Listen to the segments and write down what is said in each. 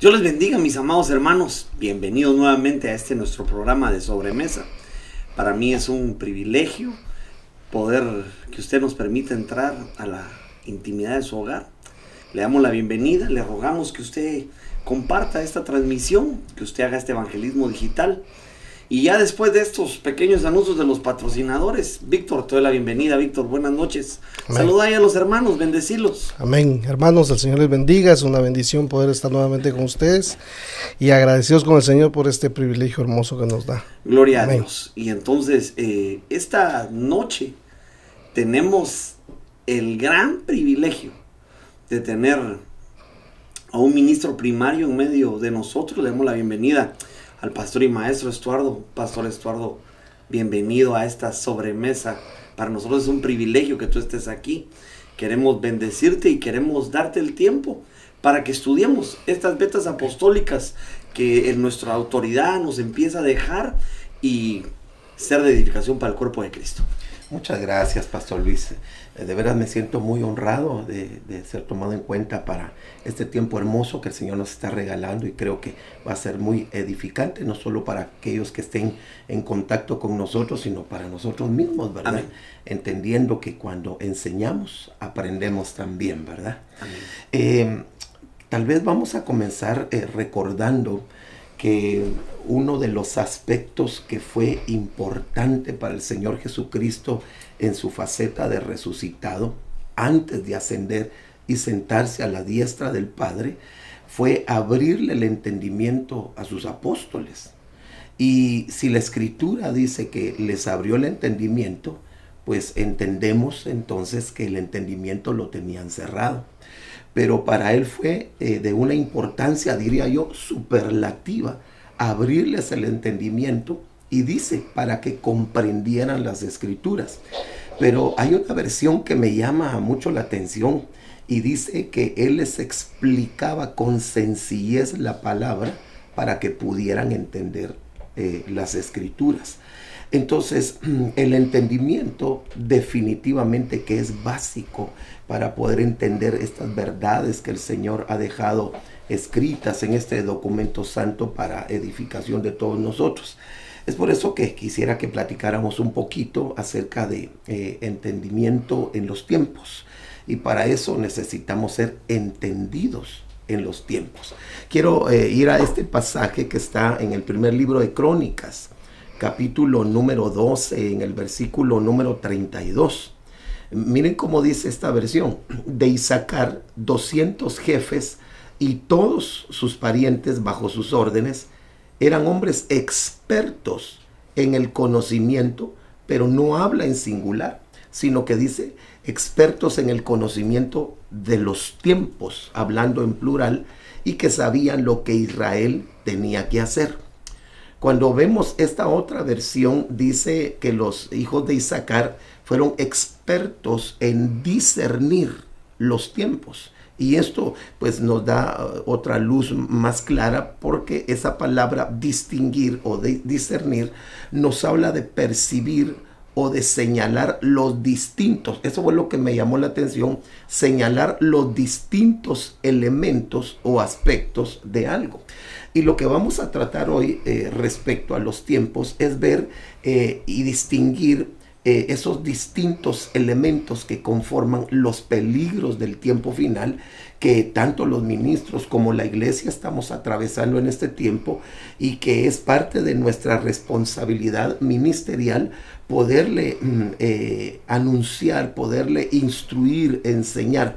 Dios les bendiga, mis amados hermanos. Bienvenidos nuevamente a este nuestro programa de sobremesa. Para mí es un privilegio poder que usted nos permita entrar a la intimidad de su hogar. Le damos la bienvenida, le rogamos que usted comparta esta transmisión, que usted haga este evangelismo digital. Y ya después de estos pequeños anuncios de los patrocinadores, Víctor, te doy la bienvenida. Víctor, buenas noches. Amén. Saluda ahí a los hermanos, bendecilos. Amén. Hermanos, el Señor les bendiga. Es una bendición poder estar nuevamente con ustedes y agradecidos con el Señor por este privilegio hermoso que nos da. Gloria Amén. a Dios. Y entonces, esta noche tenemos el gran privilegio de tener a un ministro primario en medio de nosotros. Le damos la bienvenida al pastor y maestro Estuardo. Pastor Estuardo, bienvenido a esta sobremesa. Para nosotros es un privilegio que tú estés aquí. Queremos bendecirte y queremos darte el tiempo para que estudiemos estas vetas apostólicas que en nuestra autoridad nos empieza a dejar y ser de edificación para el cuerpo de Cristo. Muchas gracias, Pastor Luis. De veras me siento muy honrado de ser tomado en cuenta para este tiempo hermoso que el Señor nos está regalando, y creo que va a ser muy edificante, no solo para aquellos que estén en contacto con nosotros, sino para nosotros mismos, ¿verdad? Amén. Entendiendo que cuando enseñamos, aprendemos también, ¿verdad? Amén. Tal vez vamos a comenzar recordando que uno de los aspectos que fue importante para el Señor Jesucristo en su faceta de resucitado, antes de ascender y sentarse a la diestra del Padre, fue abrirle el entendimiento a sus apóstoles. Y si la Escritura dice que les abrió el entendimiento, pues entendemos entonces que el entendimiento lo tenían cerrado. Pero para él fue de una importancia, diría yo, superlativa, abrirles el entendimiento, y dice, para que comprendieran las Escrituras. Pero hay una versión que me llama mucho la atención, y dice que él les explicaba con sencillez la palabra para que pudieran entender las Escrituras. Entonces, el entendimiento definitivamente que es básico para poder entender estas verdades que el Señor ha dejado escritas en este documento santo para edificación de todos nosotros. Es por eso que quisiera que platicáramos un poquito acerca de entendimiento en los tiempos. Y para eso necesitamos ser entendidos en los tiempos. Quiero ir a este pasaje que está en el primer libro de Crónicas, capítulo número 12, en el versículo número 32. Miren cómo dice esta versión: de Isaacar 200 jefes y todos sus parientes bajo sus órdenes eran hombres expertos en el conocimiento, pero no habla en singular, sino que dice expertos en el conocimiento de los tiempos, hablando en plural, y que sabían lo que Israel tenía que hacer. Cuando vemos esta otra versión, dice que los hijos de Isaacar fueron expertos en discernir los tiempos. Y esto pues nos da otra luz más clara, porque esa palabra distinguir o discernir nos habla de percibir o de señalar los distintos. Eso fue lo que me llamó la atención, señalar los distintos elementos o aspectos de algo. Y lo que vamos a tratar hoy respecto a los tiempos es ver y distinguir esos distintos elementos que conforman los peligros del tiempo final, que tanto los ministros como la iglesia estamos atravesando en este tiempo, y que es parte de nuestra responsabilidad ministerial poderle anunciar, poderle instruir, enseñar,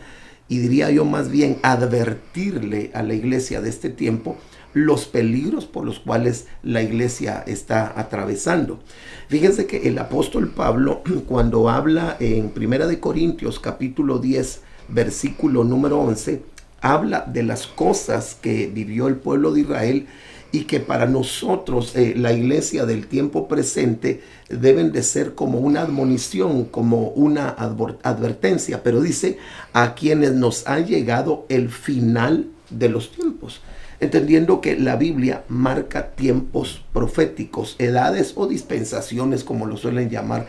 y diría yo más bien advertirle a la iglesia de este tiempo los peligros por los cuales la iglesia está atravesando. Fíjense que el apóstol Pablo, cuando habla en 1 Corintios capítulo 10, versículo número 11, habla de las cosas que vivió el pueblo de Israel, y que para nosotros, la iglesia del tiempo presente, deben de ser como una admonición, como una advertencia. Pero dice, a quienes nos ha llegado el final de los tiempos. entendiendo que la Biblia marca tiempos proféticos, edades o dispensaciones, como lo suelen llamar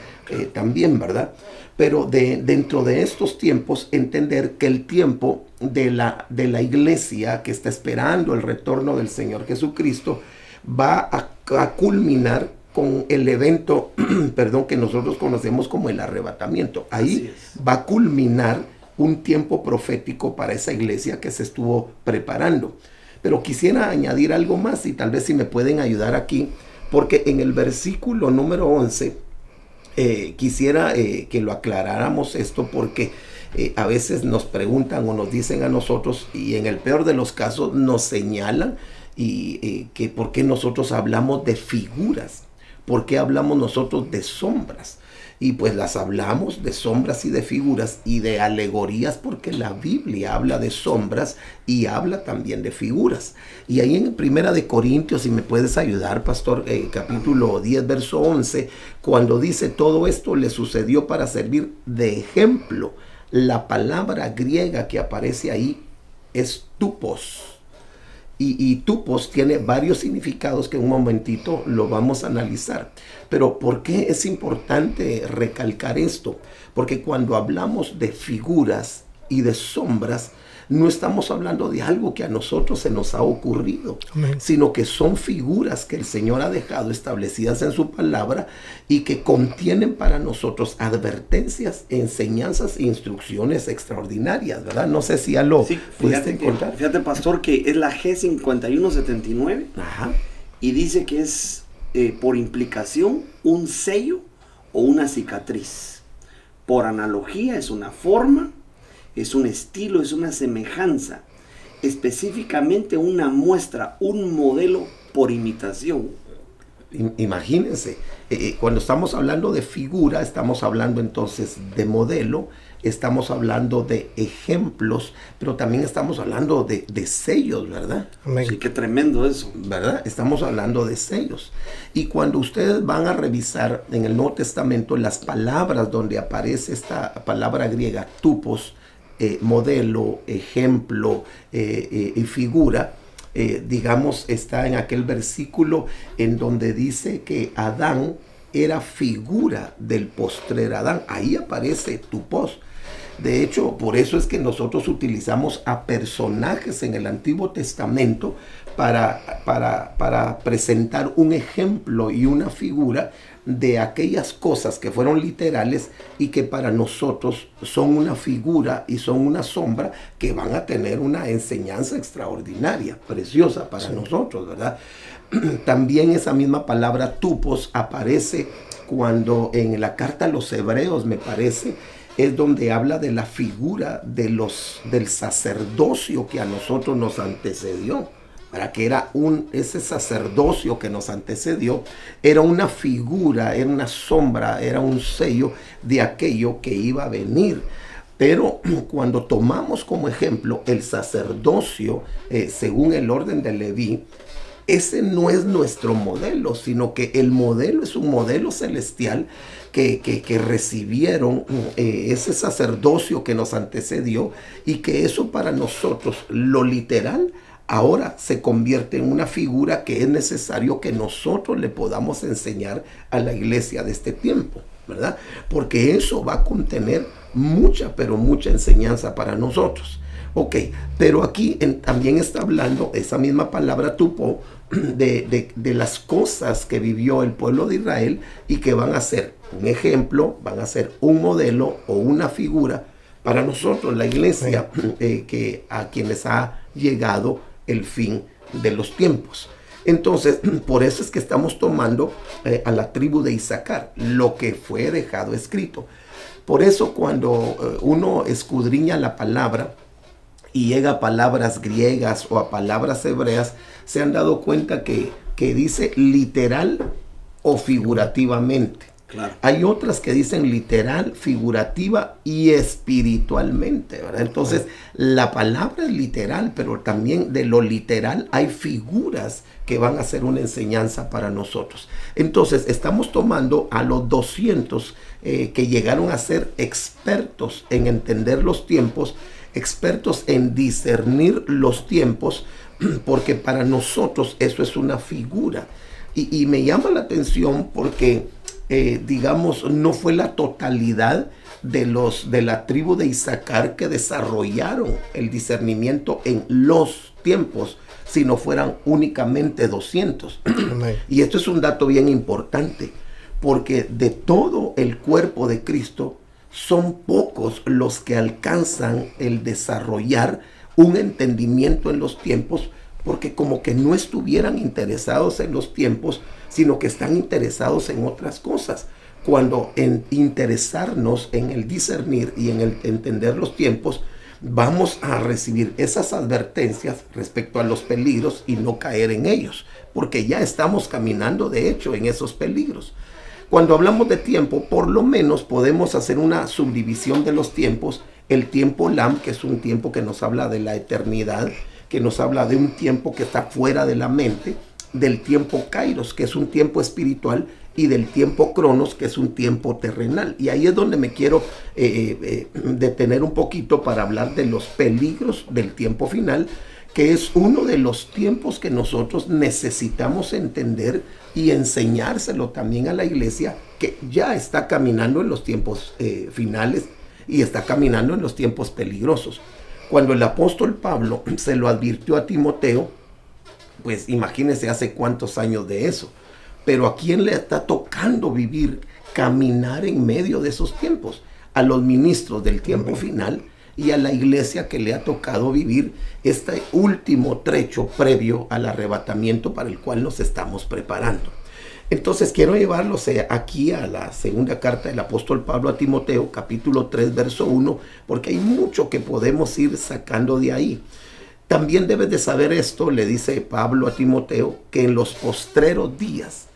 también, ¿verdad? Pero dentro de estos tiempos, entender que el tiempo de la iglesia que está esperando el retorno del Señor Jesucristo va a culminar con el evento, perdón, que nosotros conocemos como el arrebatamiento. Ahí va a culminar un tiempo profético para esa iglesia que se estuvo preparando. Pero quisiera añadir algo más y tal vez si me pueden ayudar aquí, porque en el versículo número 11, quisiera que lo aclaráramos esto, porque a veces nos preguntan o nos dicen a nosotros, y en el peor de los casos nos señalan, que por qué nosotros hablamos de figuras, por qué hablamos nosotros de sombras. Y pues las hablamos de sombras y de figuras y de alegorías, porque la Biblia habla de sombras y habla también de figuras. Y ahí en Primera de Corintios, si me puedes ayudar, pastor, capítulo 10, verso 11, cuando dice todo esto le sucedió para servir de ejemplo. La palabra griega que aparece ahí es tupos. Y tupos tiene varios significados que en un momentito lo vamos a analizar. Pero ¿por qué es importante recalcar esto? Porque cuando hablamos de figuras y de sombras, no estamos hablando de algo que a nosotros se nos ha ocurrido, sino que son figuras que el Señor ha dejado establecidas en su palabra y que contienen para nosotros advertencias, enseñanzas e instrucciones extraordinarias, ¿verdad? No sé si ya lo pudiste encontrar. Fíjate, pastor, que es la G5179. Ajá. Y dice que es por implicación un sello o una cicatriz. Por analogía es una forma, es un estilo, es una semejanza, específicamente una muestra, un modelo por imitación. Imagínense, cuando estamos hablando de figura, estamos hablando entonces de modelo, estamos hablando de ejemplos, pero también estamos hablando de sellos, ¿verdad? Amén. Sí, qué tremendo eso. ¿Verdad? Estamos hablando de sellos. Y cuando ustedes van a revisar en el Nuevo Testamento las palabras donde aparece esta palabra griega, tupos, modelo, ejemplo y figura, digamos, está en aquel versículo en donde dice que Adán era figura del postrer Adán. Ahí aparece tupos. De hecho, por eso es que nosotros utilizamos a personajes en el Antiguo Testamento para presentar un ejemplo y una figura de aquellas cosas que fueron literales y que para nosotros son una figura y son una sombra que van a tener una enseñanza extraordinaria, preciosa para nosotros, ¿verdad? También esa misma palabra tupos aparece cuando en la carta a los Hebreos, me parece, es donde habla de la figura del sacerdocio que a nosotros nos antecedió. Para que era ese sacerdocio que nos antecedió, era una figura, era una sombra, era un sello de aquello que iba a venir. Pero cuando tomamos como ejemplo el sacerdocio, según el orden de Leví, ese no es nuestro modelo, sino que el modelo es un modelo celestial que recibieron ese sacerdocio que nos antecedió, y que eso para nosotros, lo literal, ahora se convierte en una figura que es necesario que nosotros le podamos enseñar a la iglesia de este tiempo, ¿verdad? Porque eso va a contener mucha, pero mucha enseñanza para nosotros. Ok, pero aquí también está hablando esa misma palabra tupo de las cosas que vivió el pueblo de Israel y que van a ser un ejemplo, van a ser un modelo o una figura para nosotros, la iglesia, que a quienes ha llegado el fin de los tiempos. Entonces, por eso es que estamos tomando a la tribu de Isaacar, lo que fue dejado escrito. Por eso cuando uno escudriña la palabra y llega a palabras griegas o a palabras hebreas, se han dado cuenta que dice literal o figurativamente. Claro. Hay otras que dicen literal, figurativa y espiritualmente, ¿verdad? Entonces, la palabra es literal, pero también de lo literal hay figuras que van a ser una enseñanza para nosotros. Entonces, estamos tomando a los 200 que llegaron a ser expertos en entender los tiempos. expertos en discernir los tiempos, porque para nosotros eso es una figura. Y me llama la atención porque, digamos, no fue la totalidad de la tribu de Isaacar que desarrollaron el discernimiento en los tiempos, sino fueran únicamente 200. Y esto es un dato bien importante, porque de todo el cuerpo de Cristo, son pocos los que alcanzan el desarrollar un entendimiento en los tiempos, porque como que no estuvieran interesados en los tiempos, sino que están interesados en otras cosas. Cuando en interesarnos en el discernir y en el entender los tiempos, vamos a recibir esas advertencias respecto a los peligros y no caer en ellos, porque ya estamos caminando de hecho en esos peligros. Cuando hablamos de tiempo, por lo menos podemos hacer una subdivisión de los tiempos. El tiempo Lam, que es un tiempo que nos habla de la eternidad, que nos habla de un tiempo que está fuera de la mente, del tiempo Kairos, que es un tiempo espiritual, y del tiempo Cronos, que es un tiempo terrenal. Y ahí es donde me quiero detener un poquito para hablar de los peligros del tiempo final, que es uno de los tiempos que nosotros necesitamos entender y enseñárselo también a la iglesia, que ya está caminando en los tiempos finales y está caminando en los tiempos peligrosos. Cuando el apóstol Pablo se lo advirtió a Timoteo, pues imagínense hace cuántos años de eso. Pero ¿a quién le está tocando vivir, caminar en medio de esos tiempos? A los ministros del tiempo final y a la iglesia que le ha tocado vivir este último trecho previo al arrebatamiento para el cual nos estamos preparando. Entonces quiero llevarlos aquí a la segunda carta del apóstol Pablo a Timoteo, capítulo 3, verso 1, porque hay mucho que podemos ir sacando de ahí. También debes de saber esto, le dice Pablo a Timoteo, que en los postreros días,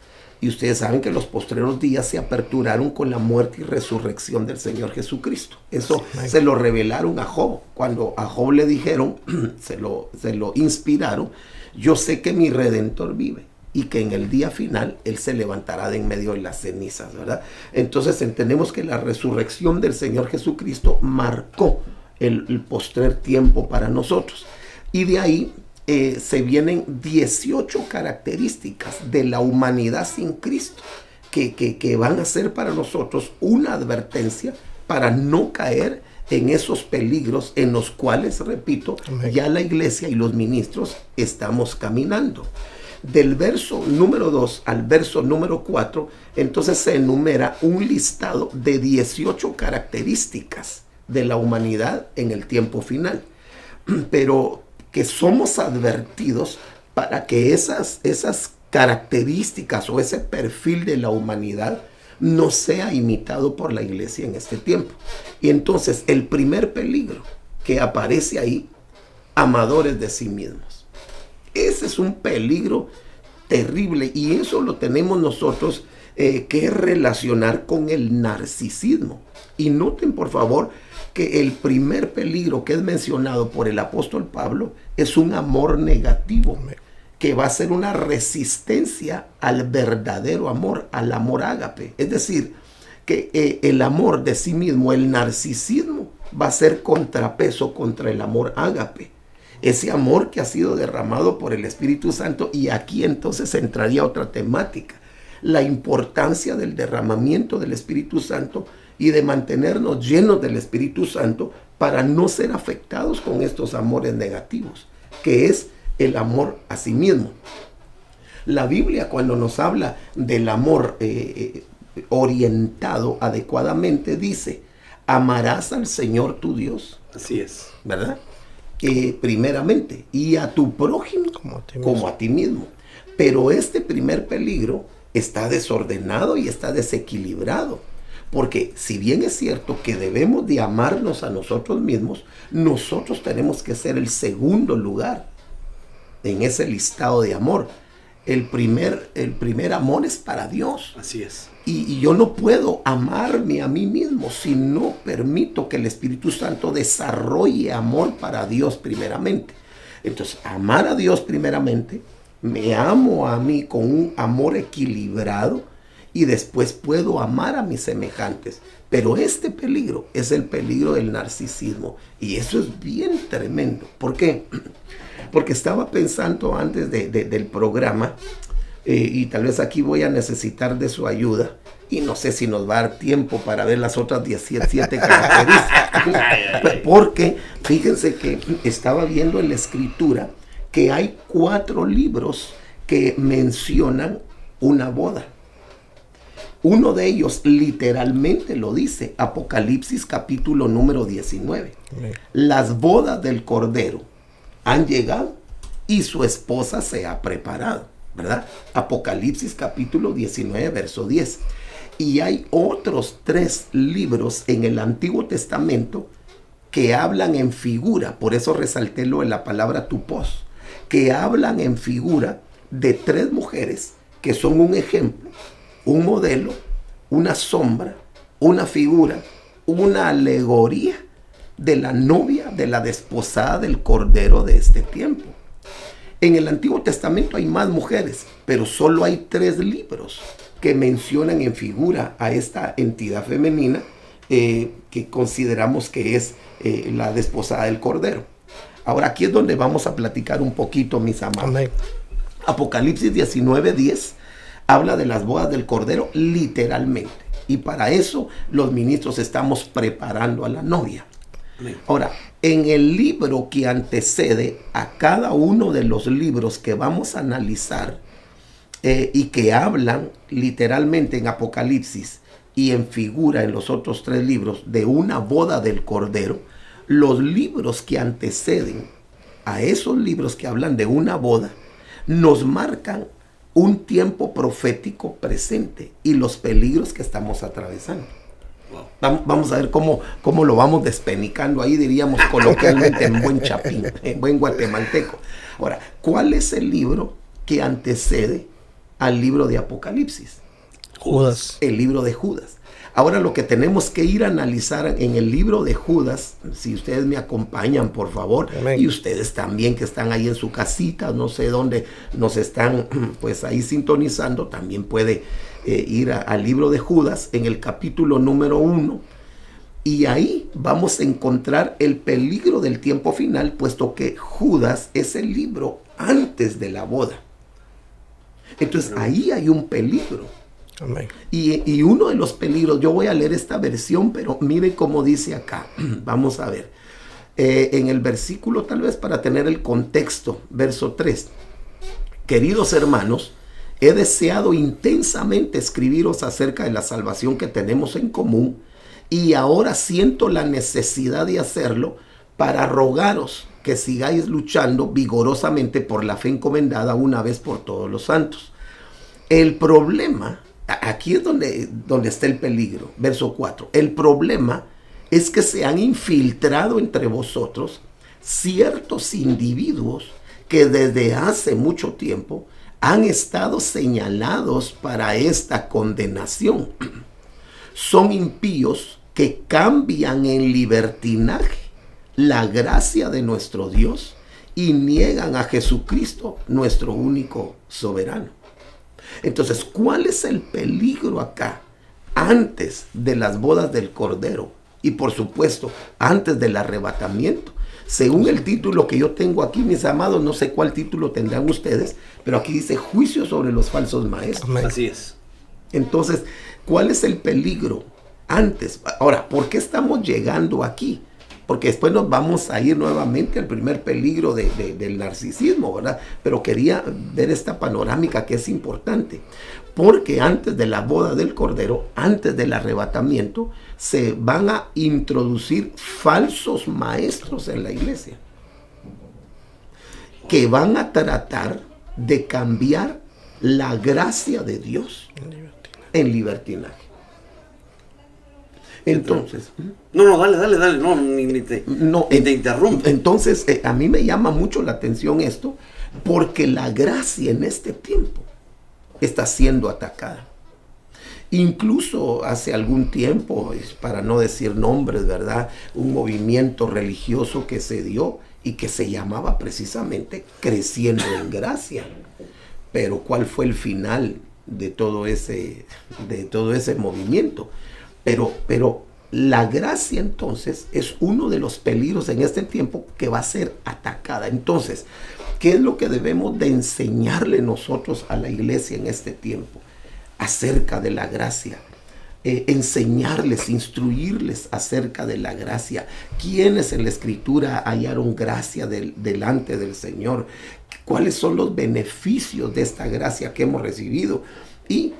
y ustedes saben que los postreros días se aperturaron con la muerte y resurrección del Señor Jesucristo. Eso se lo revelaron a Job. Cuando a Job le dijeron, se lo inspiraron, yo sé que mi Redentor vive y que en el día final Él se levantará de en medio de las cenizas, ¿verdad? Entonces entendemos que la resurrección del Señor Jesucristo marcó el postrer tiempo para nosotros. Y de ahí se vienen 18 características de la humanidad sin Cristo que van a ser para nosotros una advertencia para no caer en esos peligros en los cuales, repito, ya la iglesia y los ministros estamos caminando. Del verso número 2 al verso número 4, entonces se enumera un listado de 18 características de la humanidad en el tiempo final. Pero que somos advertidos para que esas características o ese perfil de la humanidad no sea imitado por la iglesia en este tiempo. Y entonces el primer peligro que aparece ahí, amadores de sí mismos. Ese es un peligro terrible y eso lo tenemos nosotros que relacionar con el narcisismo. Y noten por favor que el primer peligro que es mencionado por el apóstol Pablo es un amor negativo, que va a ser una resistencia al verdadero amor, al amor ágape. Es decir, que el amor de sí mismo, el narcisismo, va a ser contrapeso contra el amor ágape. Ese amor que ha sido derramado por el Espíritu Santo, y aquí entonces entraría otra temática, la importancia del derramamiento del Espíritu Santo y de mantenernos llenos del Espíritu Santo para no ser afectados con estos amores negativos, que es el amor a sí mismo. La Biblia, cuando nos habla del amor orientado adecuadamente, dice, amarás al Señor tu Dios. Así es. ¿Verdad? Primeramente, y a tu prójimo como a ti mismo. Pero este primer peligro está desordenado y está desequilibrado. Porque si bien es cierto que debemos de amarnos a nosotros mismos, nosotros tenemos que ser el segundo lugar en ese listado de amor. El primer amor es para Dios. Así es. Y yo no puedo amarme a mí mismo si no permito que el Espíritu Santo desarrolle amor para Dios primeramente. Entonces, amar a Dios primeramente, me amo a mí con un amor equilibrado, y después puedo amar a mis semejantes. Pero este peligro es el peligro del narcisismo, y eso es bien tremendo. ¿Por qué? Porque estaba pensando antes del programa, y tal vez aquí voy a necesitar de su ayuda, y no sé si nos va a dar tiempo para ver las otras 17 características. Porque fíjense que estaba viendo en la escritura que hay 4 libros que mencionan una boda. Uno de ellos literalmente lo dice, Apocalipsis capítulo número 19. Amén. Las bodas del Cordero han llegado y su esposa se ha preparado, ¿verdad? Apocalipsis capítulo 19, verso 10. Y hay otros 3 libros en el Antiguo Testamento que hablan en figura, por eso resalté lo de la palabra tupos, que hablan en figura de 3 mujeres que son un ejemplo, un modelo, una sombra, una figura, una alegoría de la novia, de la desposada del Cordero de este tiempo. En el Antiguo Testamento hay más mujeres, pero solo hay 3 libros que mencionan en figura a esta entidad femenina que consideramos que es la desposada del Cordero. Ahora aquí es donde vamos a platicar un poquito, mis amados. Amén. Apocalipsis 19:10 habla de las bodas del Cordero literalmente. Y para eso los ministros estamos preparando a la novia. Amén. Ahora, en el libro que antecede a cada uno de los libros que vamos a analizar y que hablan literalmente en Apocalipsis y en figura en los otros 3 libros de una boda del Cordero, los libros que anteceden a esos libros que hablan de una boda nos marcan un tiempo profético presente y los peligros que estamos atravesando. Vamos a ver cómo lo vamos despenicando ahí, diríamos coloquialmente en buen chapín, en buen guatemalteco. Ahora, ¿cuál es el libro que antecede al libro de Apocalipsis? Judas. El libro de Judas. Ahora lo que tenemos que ir a analizar en el libro de Judas, si ustedes me acompañan por favor, amén, y ustedes también que están ahí en su casita, no sé dónde nos están pues ahí sintonizando, también puede ir al libro de Judas en el capítulo número 1, y ahí vamos a encontrar el peligro del tiempo final, puesto que Judas es el libro antes de la boda. Entonces ahí hay un peligro. Amén. Y uno de los peligros, yo voy a leer esta versión, pero mire cómo dice acá. Vamos a ver. En el versículo, tal vez para tener el contexto, verso 3. Queridos hermanos, he deseado intensamente escribiros acerca de la salvación que tenemos en común, y ahora siento la necesidad de hacerlo para rogaros que sigáis luchando vigorosamente por la fe encomendada una vez por todos los santos. El problema, aquí es donde está el peligro, verso 4. El problema es que se han infiltrado entre vosotros ciertos individuos que desde hace mucho tiempo han estado señalados para esta condenación. Son impíos que cambian en libertinaje la gracia de nuestro Dios y niegan a Jesucristo, nuestro único soberano. Entonces, ¿cuál es el peligro acá? Antes de las bodas del Cordero y por supuesto antes del arrebatamiento. Según el título que yo tengo aquí, mis amados, no sé cuál título tendrán ustedes, pero aquí dice juicio sobre los falsos maestros. Amén. Así es. Entonces, ¿cuál es el peligro antes? Ahora, ¿por qué estamos llegando aquí? Porque después nos vamos a ir nuevamente al primer peligro del narcisismo, ¿verdad? Pero quería ver esta panorámica que es importante. Porque antes de la boda del Cordero, antes del arrebatamiento, se van a introducir falsos maestros en la iglesia. Que van a tratar de cambiar la gracia de Dios en libertinaje. Entonces, no, dale, no, ni te interrumpo. Entonces, a mí me llama mucho la atención esto, porque la gracia en este tiempo está siendo atacada. Incluso hace algún tiempo, para no decir nombres, ¿verdad? Un movimiento religioso que se dio y que se llamaba precisamente Creciendo en Gracia. Pero ¿cuál fue el final de todo ese movimiento. Pero la gracia entonces es uno de los peligros en este tiempo que va a ser atacada. Entonces, ¿qué es lo que debemos de enseñarle nosotros a la iglesia en este tiempo acerca de la gracia? Enseñarles, instruirles acerca de la gracia. ¿Quiénes en la Escritura hallaron gracia delante del Señor? ¿Cuáles son los beneficios de esta gracia que hemos recibido? Y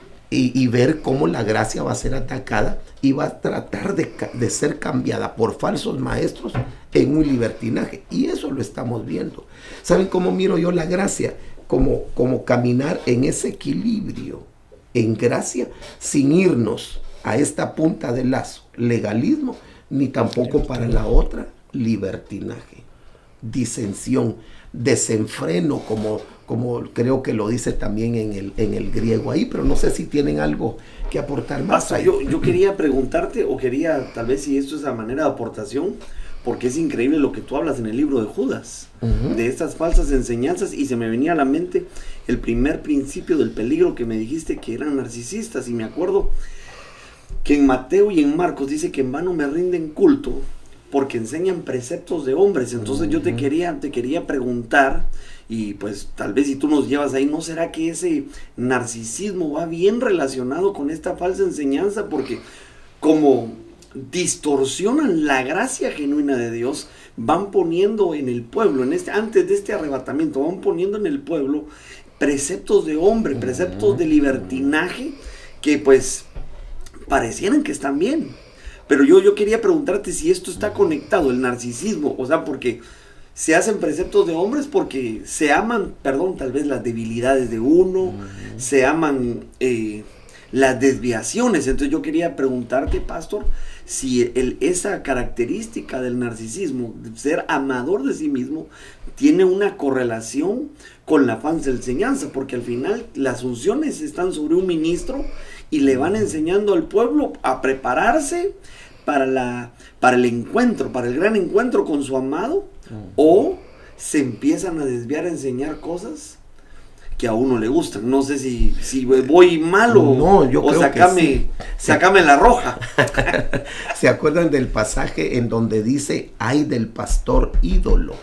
ver cómo la gracia va a ser atacada y va a tratar de ser cambiada por falsos maestros en un libertinaje. Y eso lo estamos viendo. ¿Saben cómo miro yo la gracia? Como caminar en ese equilibrio, en gracia, sin irnos a esta punta de lazo, legalismo, ni tampoco para la otra, libertinaje, disensión, desenfreno, como creo que lo dice también en el griego ahí, pero no sé si tienen algo que aportar más. Pastor, yo quería preguntarte, o quería tal vez si esto es a manera de aportación, porque es increíble lo que tú hablas en el libro de Judas, de estas falsas enseñanzas, y se me venía a la mente el primer principio del peligro que me dijiste, que eran narcisistas, y me acuerdo que en Mateo y en Marcos dice que en vano me rinden culto porque enseñan preceptos de hombres. Entonces yo te quería preguntar, y pues tal vez si tú nos llevas ahí, ¿no será que ese narcisismo va bien relacionado con esta falsa enseñanza? Porque como distorsionan la gracia genuina de Dios, van poniendo en el pueblo, antes de este arrebatamiento, van poniendo en el pueblo preceptos de hombre, preceptos de libertinaje, que pues parecieran que están bien. Pero yo quería preguntarte si esto está conectado, el narcisismo, o sea, porque se hacen preceptos de hombres porque se aman, tal vez las debilidades de uno, se aman las desviaciones. Entonces yo quería preguntarte, pastor, si esa característica del narcisismo, de ser amador de sí mismo, tiene una correlación con la falsa enseñanza, porque al final las unciones están sobre un ministro y le van enseñando al pueblo a prepararse para el encuentro, para el gran encuentro con su amado, o se empiezan a desviar a enseñar cosas que a uno le gustan. No sé si voy mal o, no, yo o creo sacame, que sí. Sacame la roja. ¿Se acuerdan del pasaje en donde dice, ay del pastor ídolo?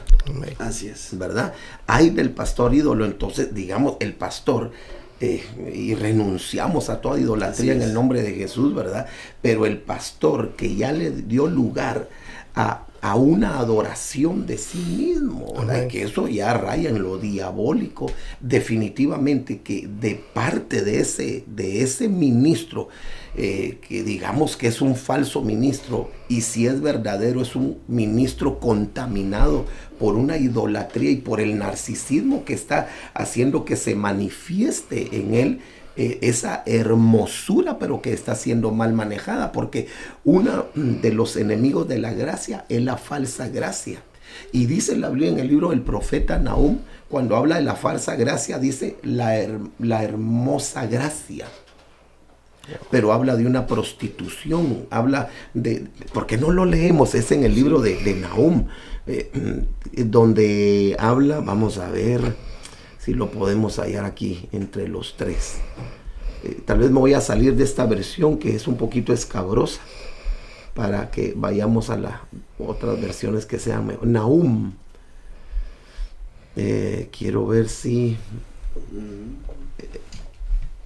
Así es. ¿Verdad? Ay del pastor ídolo. Entonces, digamos, el pastor, y renunciamos a toda idolatría en el nombre de Jesús, ¿verdad? Pero el pastor que ya le dio lugar a una adoración de sí mismo, ¿verdad? Que eso ya raya en lo diabólico, definitivamente, que de parte de ese ministro, que digamos que es un falso ministro, y si es verdadero, es un ministro contaminado por una idolatría y por el narcisismo que está haciendo que se manifieste en él esa hermosura, pero que está siendo mal manejada, porque uno de los enemigos de la gracia es la falsa gracia. Y dice la Biblia en el libro del profeta Nahum, cuando habla de la falsa gracia, dice la hermosa gracia. Pero habla de una prostitución, habla de, porque no lo leemos, es en el libro de Nahum, donde habla, vamos a ver si lo podemos hallar aquí entre los tres. Tal vez me voy a salir de esta versión que es un poquito escabrosa, para que vayamos a las otras versiones que sean mejor. Nahum, quiero ver si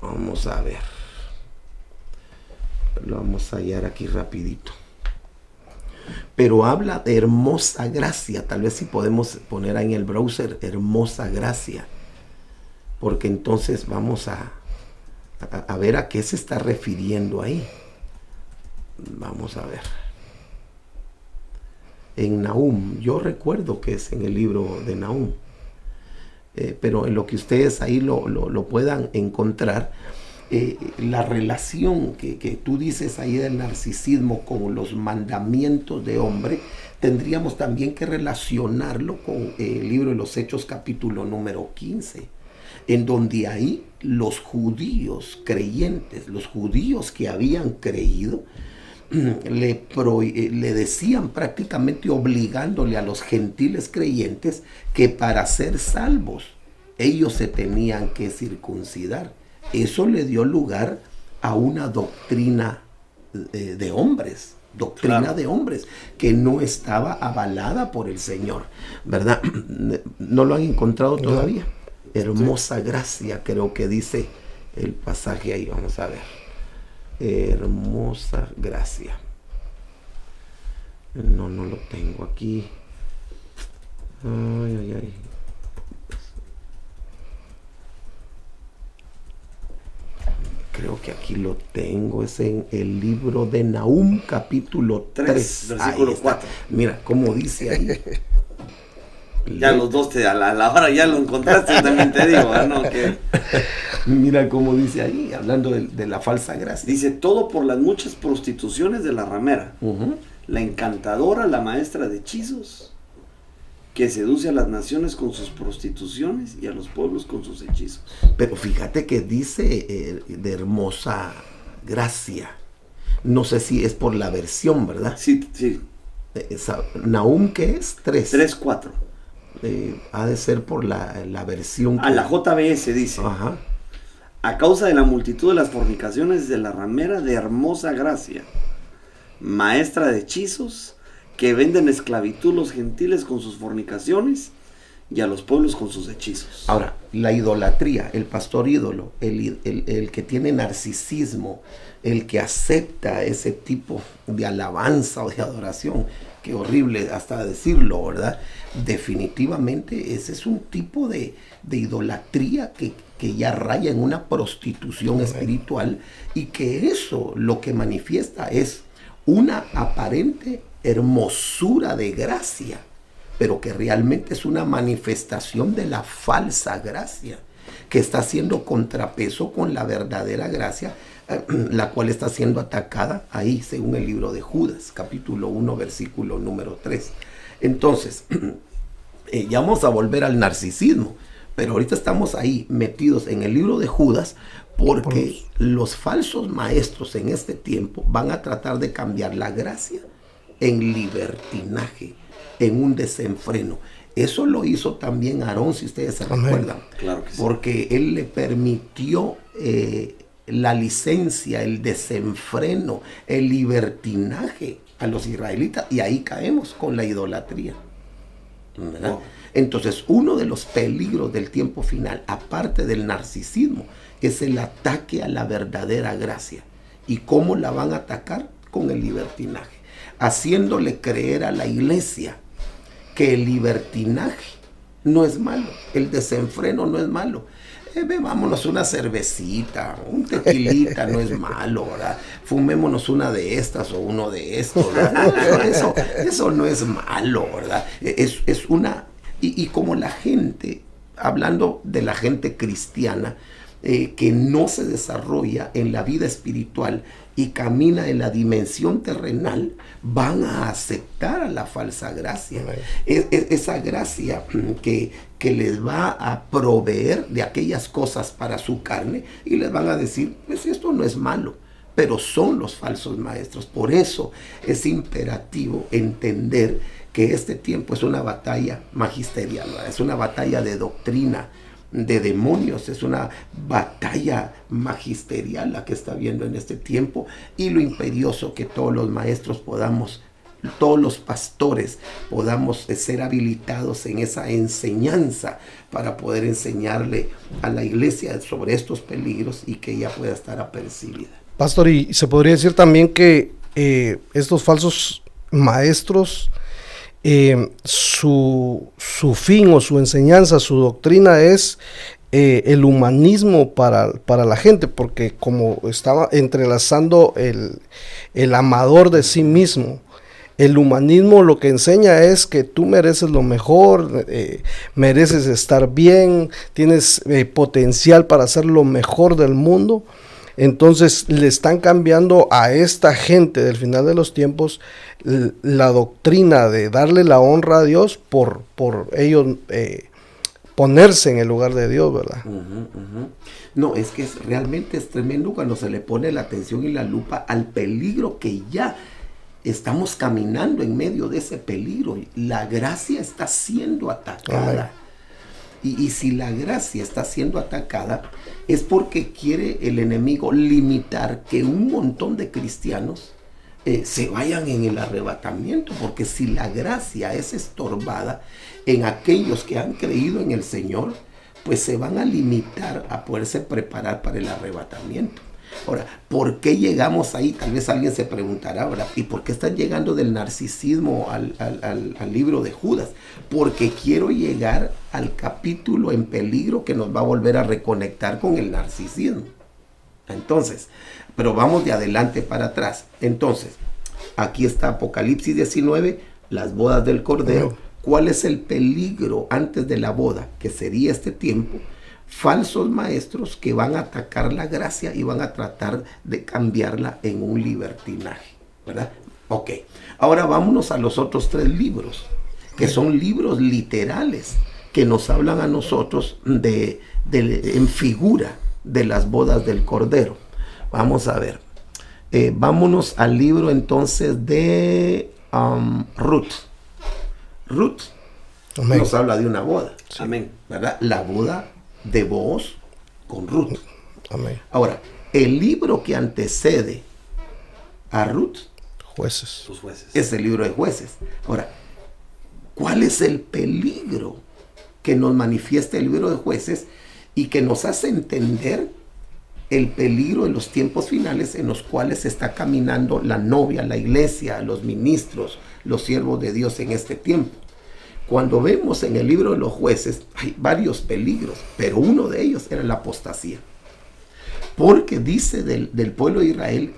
vamos a ver, lo vamos a hallar aquí rapidito. Pero habla de hermosa gracia. Tal vez si podemos poner ahí en el browser hermosa gracia, porque entonces vamos a ver a qué se está refiriendo ahí. Vamos a ver. En Nahum, yo recuerdo que es en el libro de Nahum, pero en lo que ustedes ahí lo puedan encontrar, la relación que tú dices ahí del narcisismo con los mandamientos de hombre, tendríamos también que relacionarlo con el libro de los Hechos, capítulo número 15, en donde ahí los judíos creyentes, los judíos que habían creído, le decían, prácticamente obligándole a los gentiles creyentes, que para ser salvos ellos se tenían que circuncidar. eso le dio lugar a una doctrina de hombres, de hombres, que no estaba avalada por el Señor, ¿verdad? ¿No lo han encontrado todavía? Hermosa gracia, creo que dice el pasaje ahí, vamos a ver. Hermosa gracia. No lo tengo aquí. Ay. Creo que aquí lo tengo, es en el libro de Nahum, capítulo 3, versículo 4. Mira cómo dice ahí. Ya los dos a la hora ya lo encontraste, también te digo, ¿no? Que... Mira cómo dice ahí, hablando de la falsa gracia. Dice, todo por las muchas prostituciones de la ramera, la encantadora, la maestra de hechizos, que seduce a las naciones con sus prostituciones y a los pueblos con sus hechizos. Pero fíjate que dice de hermosa gracia. No sé si es por la versión, ¿verdad? Sí. Nahum, ¿qué es? 3:4. Ha de ser por la versión. A la JBS dice. Ajá. A causa de la multitud de las fornicaciones de la ramera de hermosa gracia, maestra de hechizos, que venden esclavitud los gentiles con sus fornicaciones y a los pueblos con sus hechizos. Ahora, la idolatría, el pastor ídolo, el que tiene narcisismo, el que acepta ese tipo de alabanza o de adoración, que horrible hasta decirlo, ¿verdad? Definitivamente ese es un tipo de idolatría que ya raya en una prostitución espiritual, y que eso lo que manifiesta es una aparente hermosura de gracia, pero que realmente es una manifestación de la falsa gracia, que está haciendo contrapeso con la verdadera gracia, la cual está siendo atacada ahí, según el libro de Judas, capítulo 1, versículo número 3. Entonces, ya vamos a volver al narcisismo, pero ahorita estamos ahí metidos en el libro de Judas, porque los falsos maestros en este tiempo van a tratar de cambiar la gracia en libertinaje, en un desenfreno. Eso lo hizo también Aarón, si ustedes se recuerdan. Claro que sí. Porque él le permitió la licencia, el desenfreno, el libertinaje a los israelitas, y ahí caemos con la idolatría, ¿verdad? Oh. Entonces, uno de los peligros del tiempo final, aparte del narcisismo, es el ataque a la verdadera gracia. ¿Y cómo la van a atacar? Con el libertinaje, haciéndole creer a la iglesia que el libertinaje no es malo, el desenfreno no es malo. Bebámonos una cervecita, un tequilita, no es malo, ¿verdad? Fumémonos una de estas o uno de estos, ¿verdad? Eso no es malo, ¿verdad? Es una... Y como la gente, hablando de la gente cristiana, que no se desarrolla en la vida espiritual y camina en la dimensión terrenal, van a aceptar a la falsa gracia. Esa gracia que les va a proveer de aquellas cosas para su carne, y les van a decir, pues esto no es malo, pero son los falsos maestros. Por eso es imperativo entender que este tiempo es una batalla magisterial, ¿verdad? Es una batalla de doctrina, de demonios, es una batalla magisterial la que está viendo en este tiempo, y lo imperioso que todos los maestros podamos, todos los pastores podamos ser habilitados en esa enseñanza para poder enseñarle a la iglesia sobre estos peligros y que ella pueda estar apercibida. Pastor, y se podría decir también que estos falsos maestros, su fin o su enseñanza, su doctrina es el humanismo para la gente, porque como estaba entrelazando el amador de sí mismo, el humanismo lo que enseña es que tú mereces lo mejor, mereces estar bien, tienes potencial para ser lo mejor del mundo. Entonces le están cambiando a esta gente del final de los tiempos la doctrina de darle la honra a Dios por ellos ponerse en el lugar de Dios, ¿verdad? No, es que realmente es tremendo cuando se le pone la atención y la lupa al peligro, que ya estamos caminando en medio de ese peligro. La gracia está siendo atacada. Y si la gracia está siendo atacada, es porque quiere el enemigo limitar que un montón de cristianos se vayan en el arrebatamiento, porque si la gracia es estorbada en aquellos que han creído en el Señor, pues se van a limitar a poderse preparar para el arrebatamiento. Ahora, ¿por qué llegamos ahí? Tal vez alguien se preguntará ahora, ¿y por qué están llegando del narcisismo al libro de Judas? Porque quiero llegar al capítulo en peligro que nos va a volver a reconectar con el narcisismo. Entonces, pero vamos de adelante para atrás. Entonces, aquí está Apocalipsis 19, las bodas del Cordero. ¿Cuál es el peligro antes de la boda? Que sería este tiempo. Falsos maestros que van a atacar la gracia y van a tratar de cambiarla en un libertinaje, ¿verdad? Ok, ahora vámonos a los otros 3 libros, que son libros literales, que nos hablan a nosotros en figura de las bodas del Cordero. Vamos a ver, vámonos al libro entonces de Ruth. Ruth nos habla de una boda, Amén, ¿verdad? La boda de Booz con Ruth. Amén. Ahora, el libro que antecede a Ruth Jueces. sus jueces. es el libro de Jueces. Ahora, ¿cuál es el peligro que nos manifiesta el libro de Jueces y que nos hace entender el peligro de los tiempos finales en los cuales está caminando la novia, la iglesia, los ministros, los siervos de Dios en este tiempo? Cuando vemos en el libro de los Jueces, hay varios peligros, pero uno de ellos era la apostasía. Porque dice del pueblo de Israel,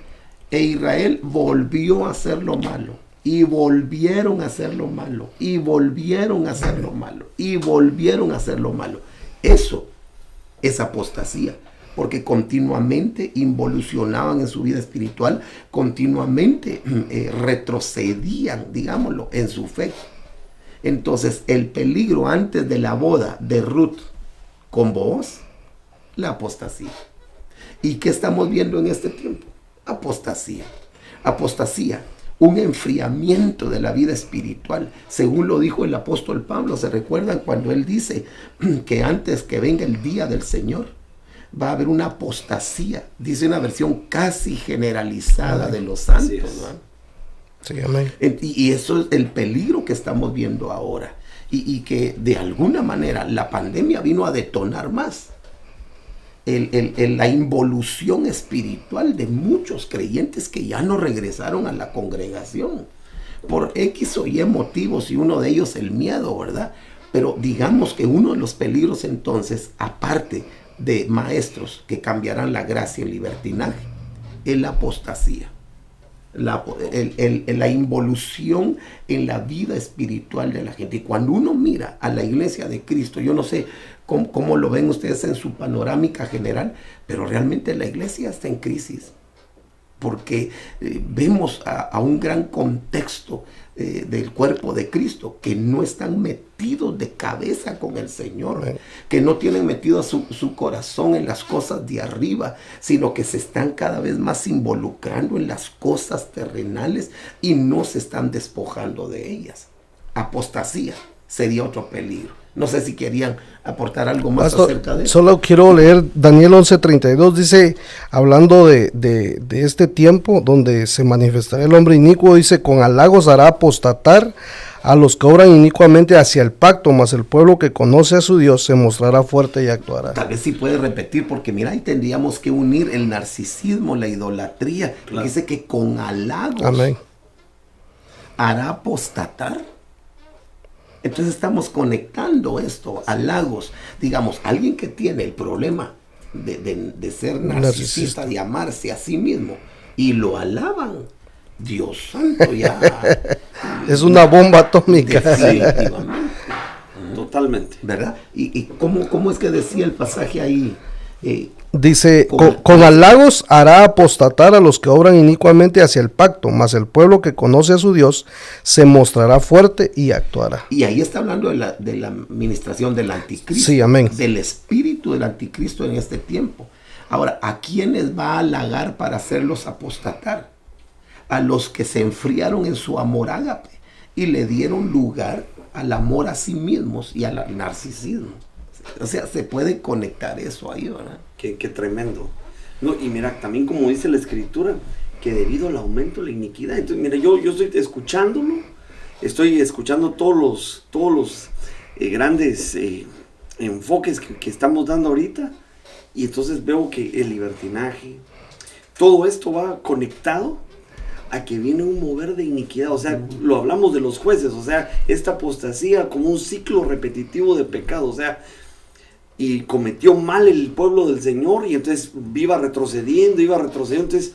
e Israel volvió a hacer lo malo, y volvieron a hacer lo malo, y volvieron a hacer lo malo, y volvieron a hacer lo malo. Eso es apostasía, porque continuamente involucionaban en su vida espiritual, continuamente retrocedían, digámoslo, en su fe. Entonces, el peligro antes de la boda de Ruth con Booz, la apostasía. ¿Y qué estamos viendo en este tiempo? Apostasía. Apostasía, un enfriamiento de la vida espiritual, según lo dijo el apóstol Pablo. ¿Se recuerdan cuando él dice que antes que venga el día del Señor va a haber una apostasía? Dice una versión casi generalizada de los santos, ¿no? Sí, amén. Y eso es el peligro que estamos viendo ahora. Y que de alguna manera la pandemia vino a detonar más la involución espiritual de muchos creyentes que ya no regresaron a la congregación por X o Y motivos, y uno de ellos el miedo, ¿verdad? Pero digamos que uno de los peligros entonces, aparte de maestros que cambiarán la gracia en libertinaje, es la apostasía. La involución en la vida espiritual de la gente. Y cuando uno mira a la iglesia de Cristo, yo no sé cómo lo ven ustedes en su panorámica general, pero realmente la iglesia está en crisis, porque vemos a un gran contexto del cuerpo de Cristo que no están metidos de cabeza con el Señor, que no tienen metido su corazón en las cosas de arriba, sino que se están cada vez más involucrando en las cosas terrenales y no se están despojando de ellas. Apostasía sería otro peligro. No sé si querían aportar algo más acerca de eso. Solo quiero leer Daniel 11:32, dice, hablando de este tiempo donde se manifestará el hombre inicuo, dice, con halagos hará apostatar a los que obran inicuamente hacia el pacto, mas el pueblo que conoce a su Dios se mostrará fuerte y actuará. Tal vez sí puede repetir, porque mira, ahí tendríamos que unir el narcisismo, la idolatría. Claro. Dice que con halagos Amén. Hará apostatar. Entonces estamos conectando esto, halagos. Digamos, alguien que tiene el problema de ser narcisista, de amarse a sí mismo, y lo alaban, Dios santo, ya es una bomba atómica. Definitivamente. Totalmente. ¿Verdad? ¿Y cómo es que decía el pasaje ahí? Dice, con halagos hará apostatar a los que obran inicuamente hacia el pacto, mas el pueblo que conoce a su Dios se mostrará fuerte y actuará. Y ahí está hablando de la administración del anticristo. Sí, amén. Del espíritu del anticristo en este tiempo. Ahora, ¿a quiénes va a halagar para hacerlos apostatar? A los que se enfriaron en su amor ágape y le dieron lugar al amor a sí mismos y al narcisismo. O sea, se puede conectar eso ahí, ¿verdad? Qué tremendo. No, y mira, también como dice la Escritura, que debido al aumento de la iniquidad. Entonces, mira, yo estoy escuchándolo, estoy escuchando todos los grandes enfoques que estamos dando ahorita, y entonces veo que el libertinaje, todo esto va conectado a que viene un mover de iniquidad. O sea, lo hablamos de los jueces, o sea, esta apostasía como un ciclo repetitivo de pecado, o sea, y cometió mal el pueblo del Señor, y entonces iba retrocediendo, entonces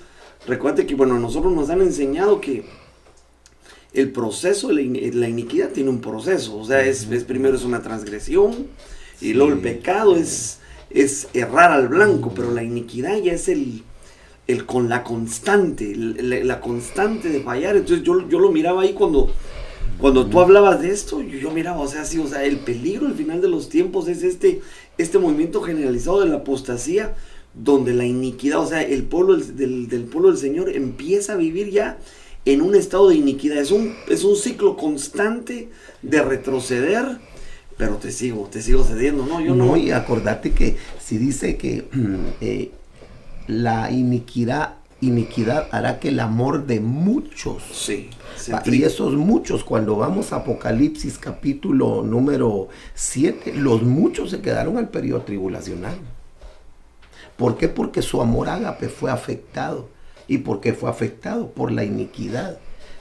recuerda que, bueno, nosotros nos han enseñado que el proceso de la iniquidad tiene un proceso, o sea, primero es una transgresión, y luego el pecado es errar al blanco, pero la iniquidad ya es con la constante, la constante de fallar. Entonces yo lo miraba ahí cuando tú hablabas de esto, yo miraba, o sea, sí, o sea, el peligro al final de los tiempos es este movimiento generalizado de la apostasía, donde la iniquidad, o sea, el pueblo del pueblo del Señor empieza a vivir ya en un estado de iniquidad. Es un ciclo constante de retroceder, pero te sigo cediendo, ¿no? Yo no. Y acordate que si dice que la iniquidad hará que el amor de muchos. Sí. Y esos muchos, cuando vamos a Apocalipsis capítulo número 7, los muchos se quedaron al periodo tribulacional. ¿Por qué? Porque su amor ágape fue afectado. ¿Y por qué fue afectado? Por la iniquidad,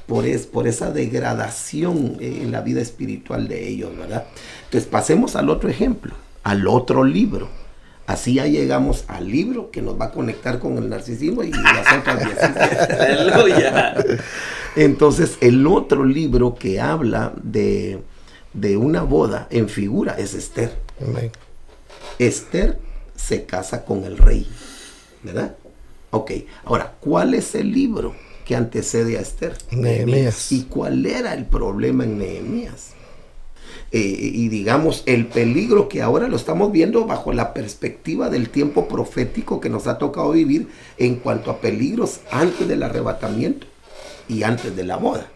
por esa degradación en la vida espiritual de ellos, ¿verdad? Entonces pasemos al otro ejemplo, al otro libro. Así ya llegamos al libro que nos va a conectar con el narcisismo y las otras 10. ¡Aleluya! Entonces, el otro libro que habla de una boda en figura es Esther. Amén. Esther se casa con el rey, ¿verdad? Ok, ahora, ¿cuál es el libro que antecede a Esther? Nehemías. ¿Y cuál era el problema en Nehemías? Y digamos, el peligro que ahora lo estamos viendo bajo la perspectiva del tiempo profético que nos ha tocado vivir en cuanto a peligros antes del arrebatamiento y antes de la boda.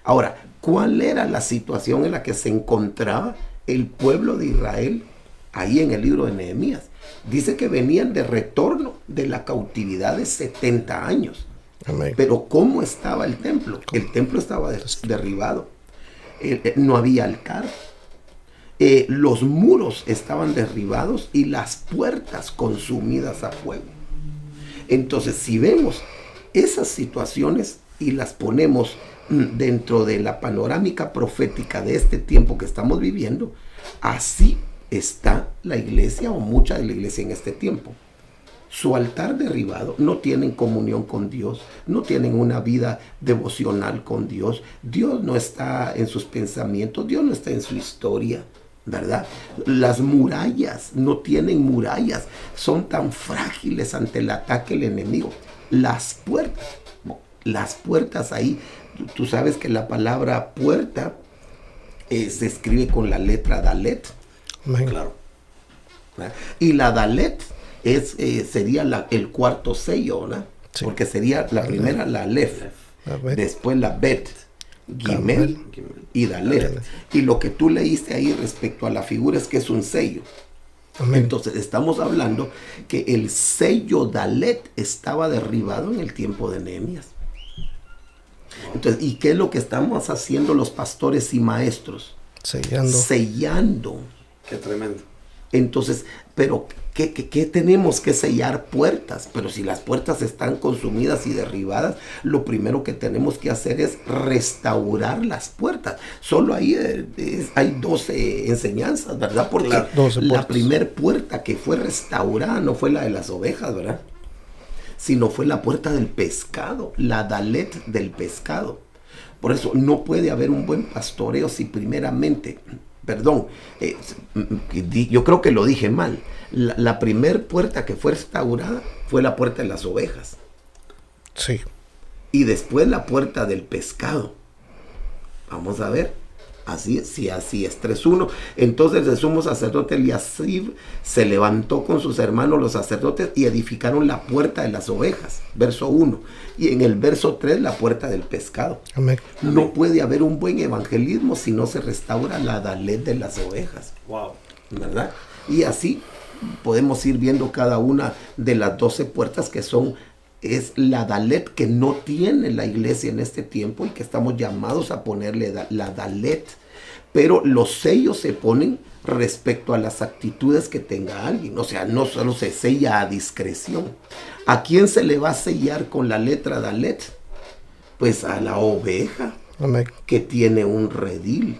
Ahora, ¿cuál era la situación en la que se encontraba el pueblo de Israel ahí en el libro de Nehemías? Dice que venían de retorno de la cautividad de 70 años. Amén. Pero ¿cómo estaba el templo? El templo estaba derribado. No había altar. Los muros estaban derribados y las puertas consumidas a fuego. Entonces, si vemos esas situaciones y las ponemos dentro de la panorámica profética de este tiempo que estamos viviendo, así está la iglesia o mucha de la iglesia en este tiempo. Su altar derribado, no tienen comunión con Dios, no tienen una vida devocional con Dios. Dios no está en sus pensamientos, Dios no está en su historia, ¿verdad? Las murallas, no tienen murallas, son tan frágiles ante el ataque del enemigo. Las puertas ahí, tú sabes que la palabra puerta se escribe con la letra Dalet. Amén. Claro. ¿Verdad? Y la Dalet sería el cuarto sello, ¿verdad? Sí. Porque sería la primera, la Aleph, después la Bet, Gimel y Dalet. Y lo que tú leíste ahí respecto a la figura es que es un sello. Amén. Entonces estamos hablando que el sello Dalet estaba derribado en el tiempo de Nehemías. Entonces, ¿y qué es lo que estamos haciendo los pastores y maestros? Sellando. Qué tremendo. Entonces, pero ¿qué tenemos que sellar? Puertas. Pero si las puertas están consumidas y derribadas, lo primero que tenemos que hacer es restaurar las puertas. Solo ahí hay 12 enseñanzas, ¿verdad? Porque claro, la primer puerta que fue restaurada no fue la de las ovejas, ¿verdad? Sino fue la puerta del pescado, la Dalet del pescado. Por eso no puede haber un buen pastoreo si primeramente... yo creo que lo dije mal. La primer puerta que fue restaurada fue la puerta de las ovejas. Sí. Y después la puerta del pescado. Vamos a ver. Así es, 3:1. Entonces el sumo sacerdote Eliasib se levantó con sus hermanos los sacerdotes y edificaron la puerta de las ovejas. Verso 1. Y en el verso 3 la puerta del pescado. Amén. No puede haber un buen evangelismo si no se restaura la Dalet de las ovejas. Wow. ¿verdad? Y así podemos ir viendo cada una de las 12 puertas que es la Dalet que no tiene la iglesia en este tiempo y que estamos llamados a ponerle la Dalet. Pero los sellos se ponen respecto a las actitudes que tenga alguien. O sea, no solo se sella a discreción. ¿A quién se le va a sellar con la letra Dalet? Pues a la oveja. Amén. Que tiene un redil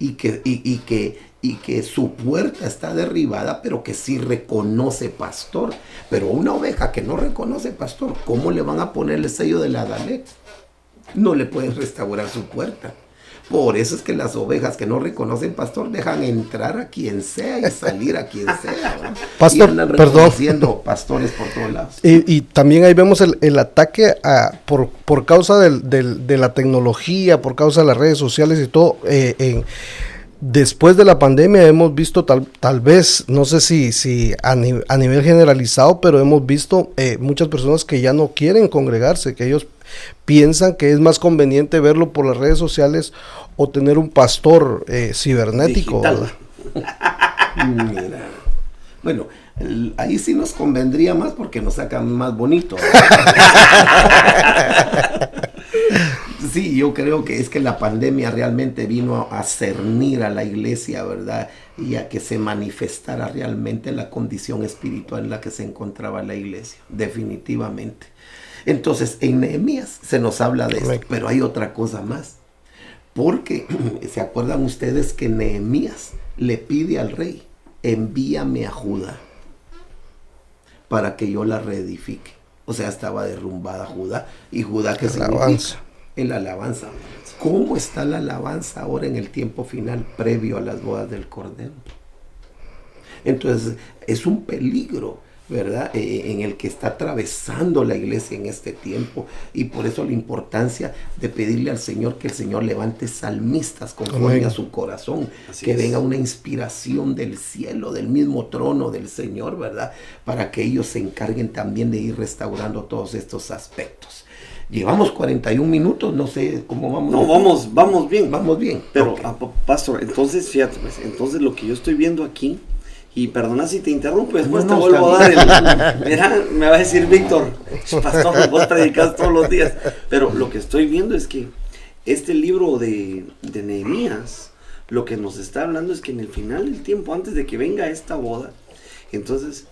y que su puerta está derribada, pero que sí reconoce pastor. Pero una oveja que no reconoce pastor, ¿cómo le van a poner el sello de la Dalet? No le pueden restaurar su puerta. Por eso es que las ovejas que no reconocen pastor dejan entrar a quien sea y salir a quien sea, ¿no? Pastor, y andan reconociendo pastores por todos lados. Y también ahí vemos el ataque por causa de la tecnología, por causa de las redes sociales y todo. Después de la pandemia hemos visto tal vez, no sé si a nivel generalizado, pero hemos visto muchas personas que ya no quieren congregarse, que ellos piensan que es más conveniente verlo por las redes sociales o tener un pastor cibernético. Mira, bueno, ahí sí nos convendría más porque nos sacan más bonito. Sí, yo creo que es que la pandemia realmente vino a cernir a la iglesia, ¿verdad? Y a que se manifestara realmente la condición espiritual en la que se encontraba la iglesia, definitivamente. Entonces, en Nehemías se nos habla de esto, pero hay otra cosa más. Porque, ¿se acuerdan ustedes que Nehemías le pide al rey, envíame a Judá para que yo la reedifique? O sea, estaba derrumbada Judá. ¿Y Judá qué significa? El alabanza. ¿Cómo está la alabanza ahora en el tiempo final, previo a las bodas del Cordero? Entonces, es un peligro, ¿verdad? En el que está atravesando la iglesia en este tiempo, y por eso la importancia de pedirle al Señor que el Señor levante salmistas conforme a su corazón, así que venga una inspiración del cielo, del mismo trono del Señor, ¿verdad? Para que ellos se encarguen también de ir restaurando todos estos aspectos. Llevamos 41 minutos, no sé cómo vamos. No, vamos bien. Vamos bien. Pero, okay. Pastor, entonces, fíjate, pues, entonces lo que yo estoy viendo aquí, y perdona si te interrumpo, después te vuelvo a dar mira, me va a decir Víctor, pastor, vos predicas todos los días. Pero lo que estoy viendo es que este libro de Nehemías, lo que nos está hablando es que en el final del tiempo, antes de que venga esta boda, entonces,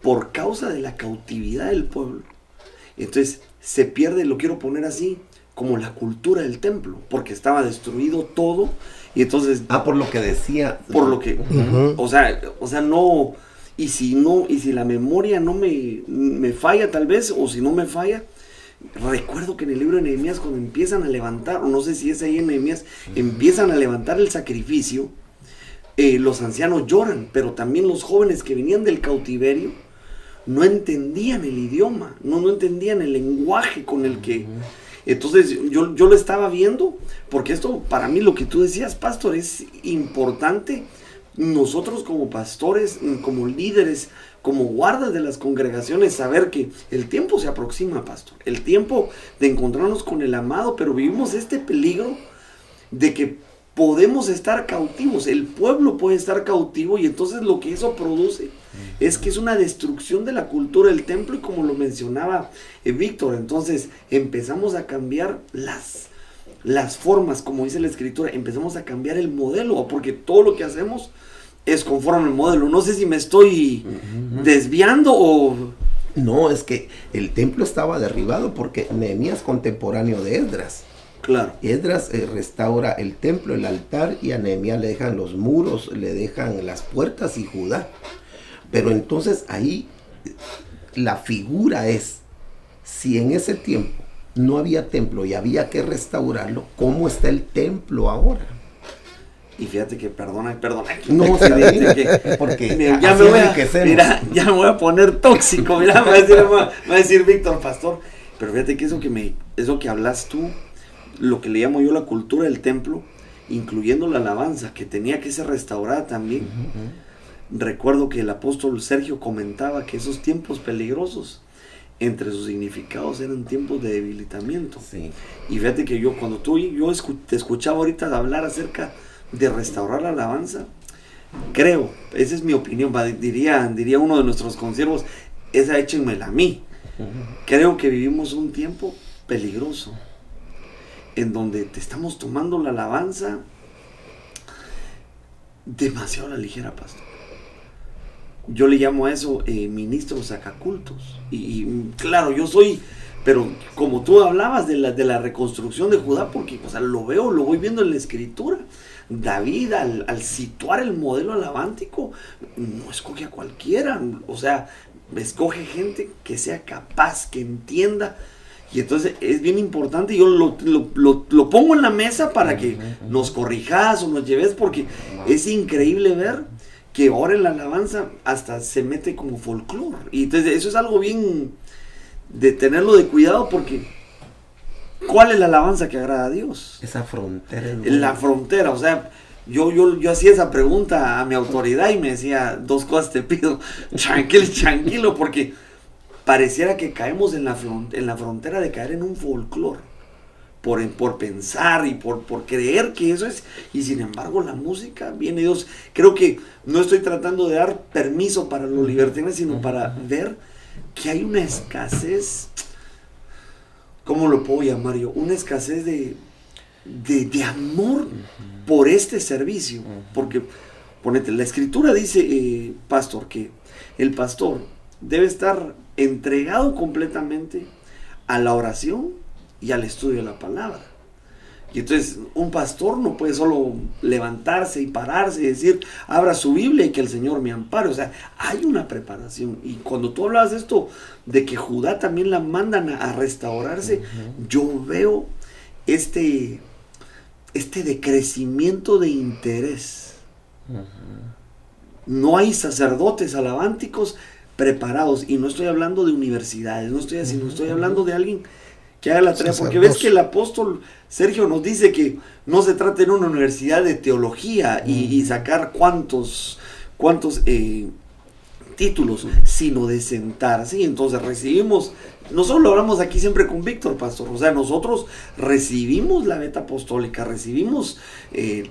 por causa de la cautividad del pueblo, entonces se pierde, lo quiero poner así, como la cultura del templo, porque estaba destruido todo, y entonces... por lo que decía. Por lo que... o sea, no... Y si la memoria no me falla tal vez, o si no me falla, recuerdo que en el libro de Nehemías, cuando empiezan a levantar, o no sé si es ahí en Nehemías, empiezan a levantar el sacrificio, los ancianos lloran, pero también los jóvenes que venían del cautiverio, no entendían el idioma, no entendían el lenguaje con el que... Entonces yo lo estaba viendo, porque esto para mí, lo que tú decías, pastor, es importante. Nosotros como pastores, como líderes, como guardas de las congregaciones, saber que el tiempo se aproxima, pastor, el tiempo de encontrarnos con el amado, pero vivimos este peligro de que podemos estar cautivos, el pueblo puede estar cautivo, y entonces lo que eso produce es que es una destrucción de la cultura del templo, y como lo mencionaba Víctor, entonces empezamos a cambiar las formas, como dice la escritura, empezamos a cambiar el modelo, porque todo lo que hacemos es conforme al modelo. No sé si me estoy desviando o... No, es que el templo estaba derribado porque Nehemías, contemporáneo de Esdras. Claro. Esdras restaura el templo, el altar, y a Nehemías le dejan los muros, le dejan las puertas y Judá. Pero entonces ahí la figura es, si en ese tiempo no había templo y había que restaurarlo, ¿cómo está el templo ahora? Y fíjate que, perdona. No, porque ya me voy a poner tóxico, mira, me va a decir Víctor, pastor. Pero fíjate que eso que hablas tú, lo que le llamo yo la cultura del templo, incluyendo la alabanza, que tenía que ser restaurada también. Recuerdo que el apóstol Sergio comentaba que esos tiempos peligrosos, entre sus significados, eran tiempos de debilitamiento. Sí. Y fíjate que yo te escuchaba ahorita hablar acerca de restaurar la alabanza, creo, esa es mi opinión, diría uno de nuestros consiervos, esa échenmela a mí. Creo que vivimos un tiempo peligroso, en donde te estamos tomando la alabanza demasiado a la ligera, pastor. Yo le llamo a eso ministros sacacultos. Y claro, yo soy, pero como tú hablabas de la reconstrucción de Judá, porque o sea, lo voy viendo en la escritura. David, al situar el modelo alabántico, no escoge a cualquiera, o sea, escoge gente que sea capaz, que entienda. Y entonces es bien importante, yo lo pongo en la mesa para que nos corrijas o nos lleves, porque es increíble ver que ahora en la alabanza hasta se mete como folclore. Y entonces eso es algo bien de tenerlo de cuidado, porque ¿cuál es la alabanza que agrada a Dios? Esa frontera. La frontera, o sea, yo hacía esa pregunta a mi autoridad y me decía, 2 cosas te pido, tranquilo, porque pareciera que caemos en la frontera de caer en un folclore, por pensar y por creer que eso es, y sin embargo la música viene de Dios. Creo que no estoy tratando de dar permiso para los libertinos, sino para ver que hay una escasez, ¿cómo lo puedo llamar yo? Una escasez de amor por este servicio, porque, ponete, la escritura dice, pastor, que el pastor debe estar entregado completamente a la oración y al estudio de la palabra. Y entonces un pastor no puede solo levantarse y pararse y decir, abra su Biblia y que el Señor me ampare. O sea, hay una preparación. Y cuando tú hablabas de esto, de que Judá también la mandan a restaurarse, yo veo este decrecimiento de interés. No hay sacerdotes alabánticos preparados, y no estoy hablando de universidades, estoy hablando de alguien que haga la tarea, porque ves que el apóstol Sergio nos dice que no se trata de una universidad de teología y sacar cuántos títulos, sino de sentarse. Y entonces recibimos, nosotros lo hablamos aquí siempre con Víctor, pastor, o sea, nosotros recibimos la veta apostólica, recibimos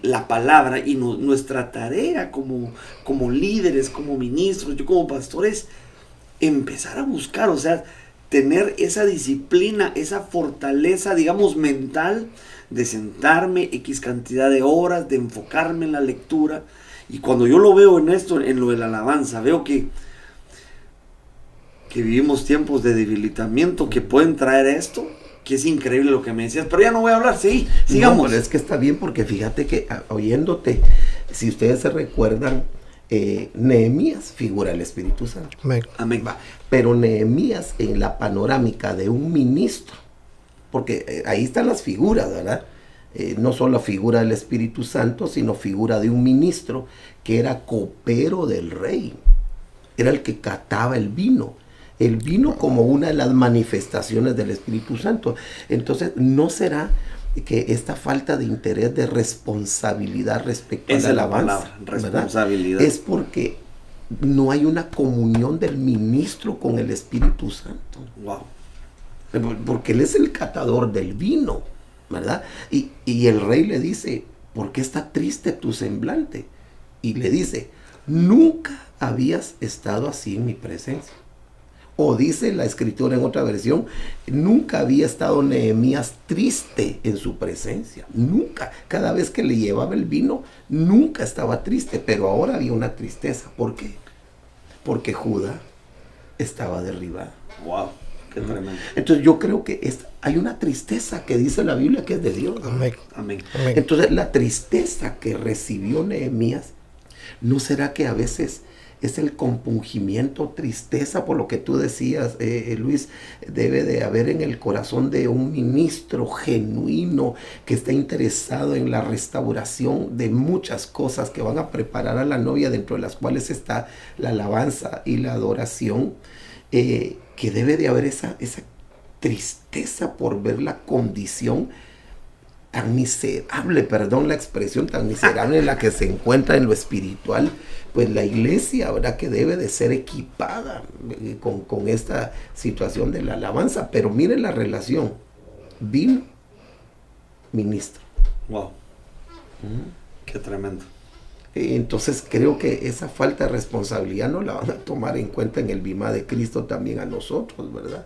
la palabra, y nuestra tarea como líderes, como ministros, yo como pastores, empezar a buscar, o sea, tener esa disciplina, esa fortaleza, digamos, mental, de sentarme X cantidad de horas, de enfocarme en la lectura. Y cuando yo lo veo en esto, en lo de la alabanza, veo que vivimos tiempos de debilitamiento que pueden traer esto, que es increíble lo que me decías, pero ya no voy a hablar, sí, sigamos. No, pero es que está bien, porque fíjate que oyéndote, si ustedes se recuerdan, Nehemías figura el Espíritu Santo. Amén. Pero Nehemías en la panorámica de un ministro, porque ahí están las figuras, ¿verdad? No solo figura del Espíritu Santo, sino figura de un ministro que era copero del rey, era el que cataba el vino como una de las manifestaciones del Espíritu Santo. Entonces, ¿no será que esta falta de interés, de responsabilidad respecto a la alabanza, responsabilidad, es porque no hay una comunión del ministro con el Espíritu Santo? Wow. Porque él es el catador del vino, ¿verdad? Y el rey le dice, ¿por qué está triste tu semblante? Y le dice, nunca habías estado así en mi presencia. O dice la escritura en otra versión, nunca había estado Nehemías triste en su presencia. Nunca. Cada vez que le llevaba el vino, nunca estaba triste. Pero ahora había una tristeza. ¿Por qué? Porque Judá estaba derribada. Wow, qué tremendo. Entonces yo creo que hay una tristeza que dice la Biblia que es de Dios. Amén. Amén. Entonces la tristeza que recibió Nehemías, ¿no será que a veces es el compungimiento, tristeza por lo que tú decías, Luis? Debe de haber en el corazón de un ministro genuino que está interesado en la restauración de muchas cosas que van a preparar a la novia, dentro de las cuales está la alabanza y la adoración, que debe de haber esa tristeza por ver la condición tan miserable, perdón la expresión, tan miserable en la que se encuentra en lo espiritual. Pues la iglesia, ¿verdad?, que debe de ser equipada con esta situación de la alabanza. Pero miren la relación, vino, ministro. Wow. Qué tremendo. Entonces creo que esa falta de responsabilidad no la van a tomar en cuenta en el bimá de Cristo también a nosotros, ¿verdad?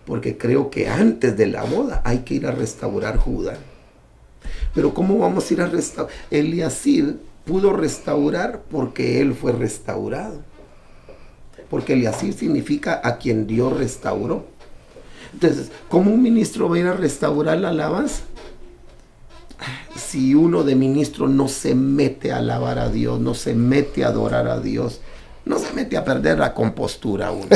Porque creo que antes de la boda hay que ir a restaurar Judá. Pero ¿cómo vamos a ir a restaurar? Eliasib pudo restaurar porque él fue restaurado. Porque Eliasib significa a quien Dios restauró. Entonces, ¿cómo un ministro va a ir a restaurar la alabanza? Si uno de ministro no se mete a alabar a Dios, no se mete a adorar a Dios, no se mete a perder la compostura uno,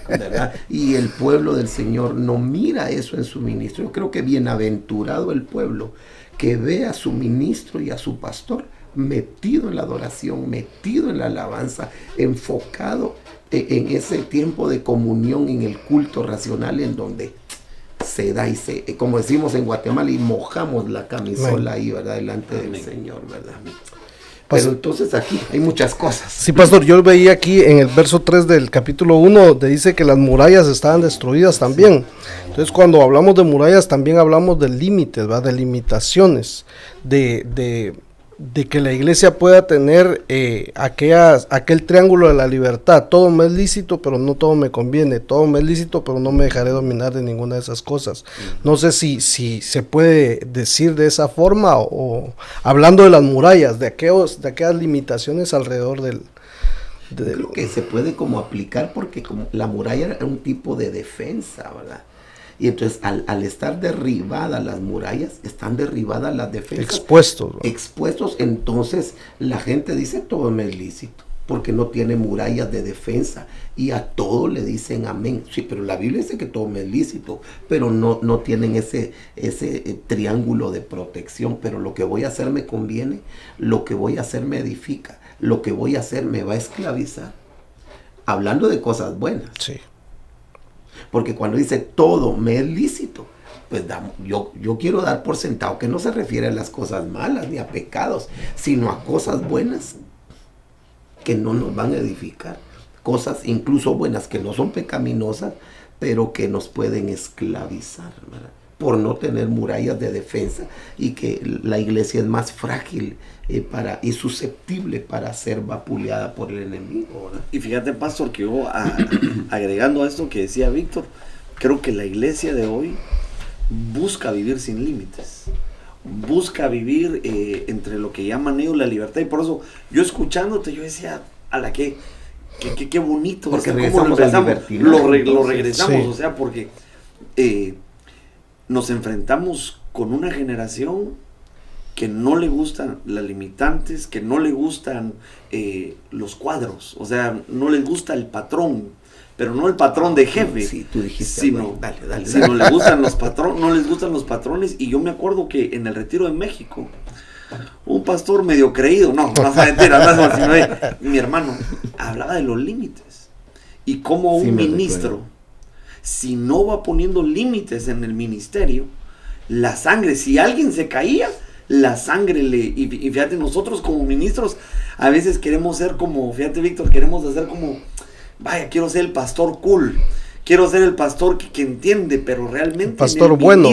¿verdad? Y el pueblo del Señor no mira eso en su ministro. Yo creo que bienaventurado el pueblo que ve a su ministro y a su pastor metido en la adoración, metido en la alabanza, enfocado en ese tiempo de comunión, en el culto racional, en donde se da y se, como decimos en Guatemala, y mojamos la camisola ahí, ¿verdad? Delante del Señor, ¿verdad? Pero entonces aquí hay muchas cosas. Sí, pastor, yo veía aquí en el verso 3 del capítulo 1, donde dice que las murallas estaban destruidas también. Entonces, cuando hablamos de murallas, también hablamos de límites, ¿verdad? De limitaciones, de que la iglesia pueda tener aquel triángulo de la libertad. Todo me es lícito, pero no todo me conviene. Todo me es lícito, pero no me dejaré dominar de ninguna de esas cosas. No sé si se puede decir de esa forma, o hablando de las murallas, de aquellas limitaciones alrededor del... Creo que se puede como aplicar, porque como la muralla era un tipo de defensa, ¿verdad? Y entonces al estar derribadas las murallas, están derribadas las defensas. Expuestos, ¿no? Expuestos, entonces la gente dice todo me es lícito, porque no tiene murallas de defensa, y a todo le dicen amén. Sí, pero la Biblia dice que todo me es lícito, pero no tienen ese triángulo de protección. Pero lo que voy a hacer me conviene, lo que voy a hacer me edifica, lo que voy a hacer me va a esclavizar. Hablando de cosas buenas. Sí. Porque cuando dice todo me es lícito, pues yo quiero dar por sentado que no se refiere a las cosas malas ni a pecados, sino a cosas buenas que no nos van a edificar. Cosas incluso buenas que no son pecaminosas, pero que nos pueden esclavizar, ¿verdad? Por no tener murallas de defensa, y que la iglesia es más frágil y susceptible para ser vapuleada por el enemigo, ¿verdad? Y fíjate, pastor, que yo agregando a esto que decía Víctor, creo que la iglesia de hoy busca vivir sin límites, busca vivir entre lo que llaman ellos la libertad. Y por eso yo escuchándote, yo decía, a la que qué bonito, porque regresamos lo regresamos, sí. O sea, porque nos enfrentamos con una generación que no le gustan las limitantes, que no le gustan los cuadros, o sea, no les gusta el patrón, pero no el patrón de jefe, sí, tú dijiste, sino, dale. sino le gustan los patrones, no les gustan los patrones. Y yo me acuerdo que en el retiro de México, un pastor medio creído, no mentira, sino mi hermano, hablaba de los límites, y como un ministro, si no va poniendo límites en el ministerio, la sangre, si alguien se caía, la sangre y fíjate, nosotros como ministros a veces queremos ser como, fíjate Víctor, queremos hacer como, vaya, quiero ser el pastor cool, quiero ser el pastor que entiende, pero realmente el pastor bueno,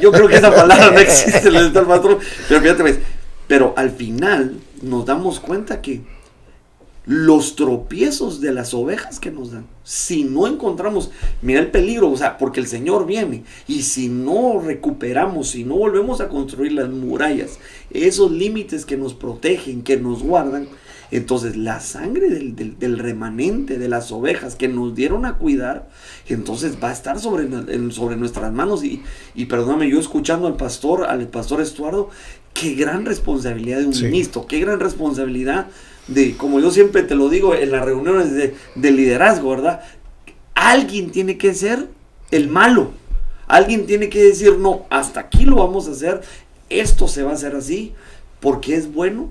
yo creo que esa palabra no existe, el pastor, pero fíjate, pero al final nos damos cuenta que los tropiezos de las ovejas que nos dan, si no encontramos, mira el peligro, o sea, porque el Señor viene, y si no recuperamos, si no volvemos a construir las murallas, esos límites que nos protegen, que nos guardan, entonces la sangre del remanente de las ovejas que nos dieron a cuidar, entonces va a estar sobre nuestras manos. Y perdóname, yo escuchando al pastor Estuardo, qué gran responsabilidad de un ministro, qué gran responsabilidad de, como yo siempre te lo digo en las reuniones de liderazgo, ¿verdad? Alguien tiene que ser el malo, alguien tiene que decir, no, hasta aquí lo vamos a hacer, esto se va a hacer así, porque es bueno.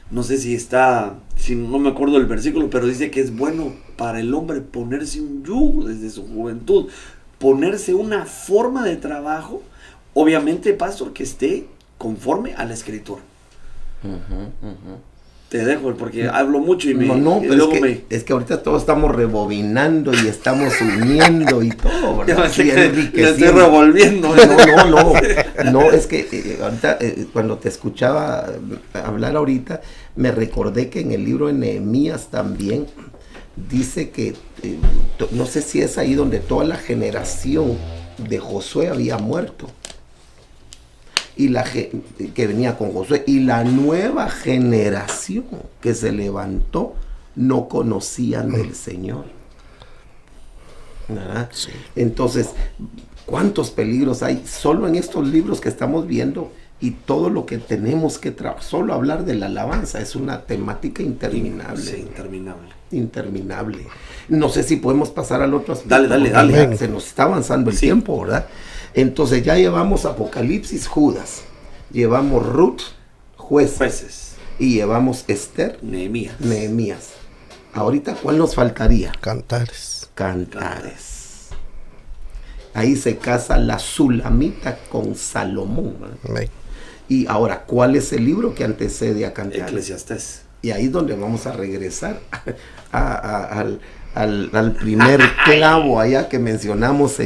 No sé si no me acuerdo del versículo, pero dice que es bueno para el hombre ponerse un yugo desde su juventud, ponerse una forma de trabajo, obviamente, pastor, que esté conforme a la Escritura. Te dejo porque hablo mucho y me... No, y pero luego es que ahorita todos estamos rebobinando y estamos uniendo y todo, ¿verdad? Ya me enriqueciendo. estoy revolviendo. No, es que ahorita cuando te escuchaba hablar ahorita, me recordé que en el libro de Nehemías también dice que, no sé si es ahí donde toda la generación de Josué había muerto. Y que venía con Josué, y la nueva generación que se levantó no conocían del Señor, ¿verdad? Sí. Entonces, ¿cuántos peligros hay solo en estos libros que estamos viendo? Y todo lo que tenemos que trabajar, solo hablar de la alabanza es una temática interminable. Sí, Interminable. No sé si podemos pasar al otro aspecto. Dale. Se nos está avanzando el tiempo, ¿verdad? Entonces ya llevamos Apocalipsis, Judas, llevamos Ruth, Jueces, y llevamos Esther, Nehemías. Ahorita, ¿cuál nos faltaría? Cantares. Ahí se casa la Sulamita con Salomón, ¿verdad? Amén. Y ahora, ¿cuál es el libro que antecede a Cantares? Eclesiastés. Y ahí es donde vamos a regresar al primer clavo allá que mencionamos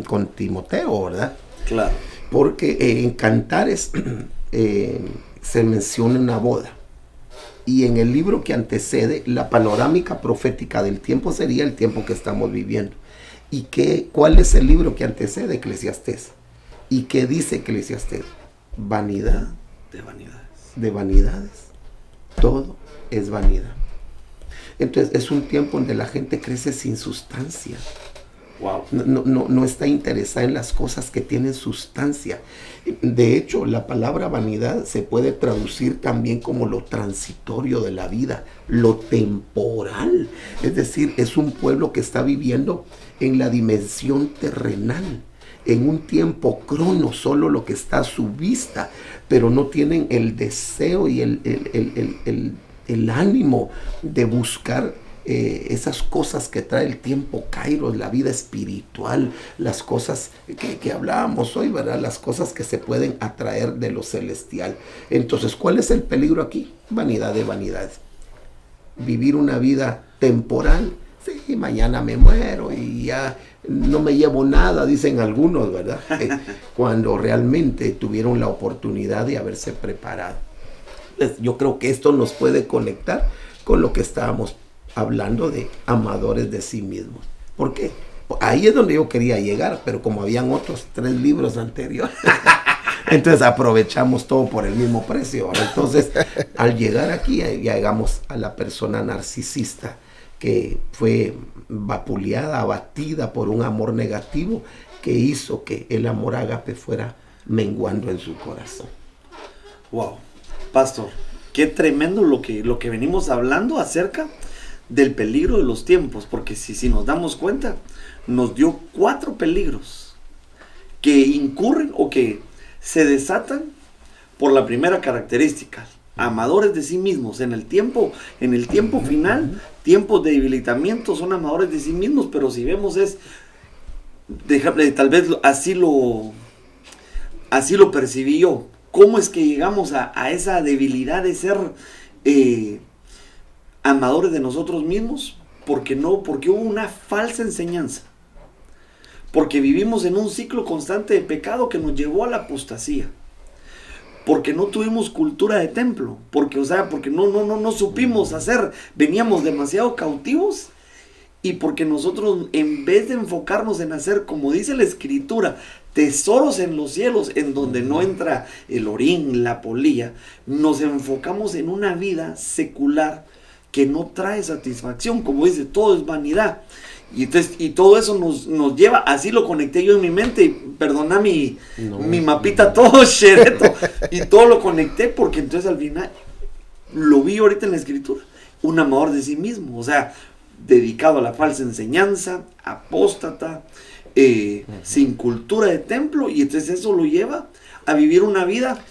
con Timoteo, ¿verdad? Claro. Porque en Cantares se menciona una boda. Y en el libro que antecede, la panorámica profética del tiempo sería el tiempo que estamos viviendo. ¿Y cuál es el libro que antecede? Eclesiastés. ¿Y qué dice Eclesiastés? Vanidad. De vanidades. Todo es vanidad. Entonces es un tiempo donde la gente crece sin sustancia. Wow. No está interesada en las cosas que tienen sustancia. De hecho, la palabra vanidad se puede traducir también como lo transitorio de la vida, lo temporal. Es decir, es un pueblo que está viviendo en la dimensión terrenal, en un tiempo crono, solo lo que está a su vista, pero no tienen el deseo y el ánimo de buscar esas cosas que trae el tiempo kairos, la vida espiritual, las cosas que hablábamos hoy, ¿verdad? Las cosas que se pueden atraer de lo celestial. Entonces, ¿cuál es el peligro aquí? Vanidad de vanidades. Vivir una vida temporal. Sí, mañana me muero y ya no me llevo nada, dicen algunos, ¿verdad? Cuando realmente tuvieron la oportunidad de haberse preparado. Yo creo que esto nos puede conectar con lo que estábamos hablando de amadores de sí mismos. ¿Por qué? Ahí es donde yo quería llegar, pero como habían otros 3 libros anteriores, entonces aprovechamos todo por el mismo precio. Entonces, al llegar aquí, ya llegamos a la persona narcisista que fue vapuleada, abatida por un amor negativo que hizo que el amor ágape fuera menguando en su corazón. Wow. Pastor, qué tremendo lo que venimos hablando acerca del peligro de los tiempos, porque si nos damos cuenta, nos dio 4 peligros que incurren o que se desatan por la primera característica: amadores de sí mismos. En el tiempo final, tiempos de debilitamiento, son amadores de sí mismos, pero si vemos tal vez así lo percibí yo. ¿Cómo es que llegamos a esa debilidad de ser amadores de nosotros mismos? Porque hubo una falsa enseñanza. Porque vivimos en un ciclo constante de pecado que nos llevó a la apostasía. Porque no tuvimos cultura de templo. Porque no supimos hacer. Veníamos demasiado cautivos. Y porque nosotros, en vez de enfocarnos en hacer, como dice la Escritura, tesoros en los cielos, en donde no entra el orín, la polilla, nos enfocamos en una vida secular que no trae satisfacción. Como dice, todo es vanidad. Y todo eso nos lleva, así lo conecté yo en mi mente, y perdona mi mapita todo chereto, y todo lo conecté, porque entonces al final lo vi ahorita en la Escritura, un amador de sí mismo, o sea, dedicado a la falsa enseñanza, apóstata, sin cultura de templo, y entonces eso lo lleva a vivir una vida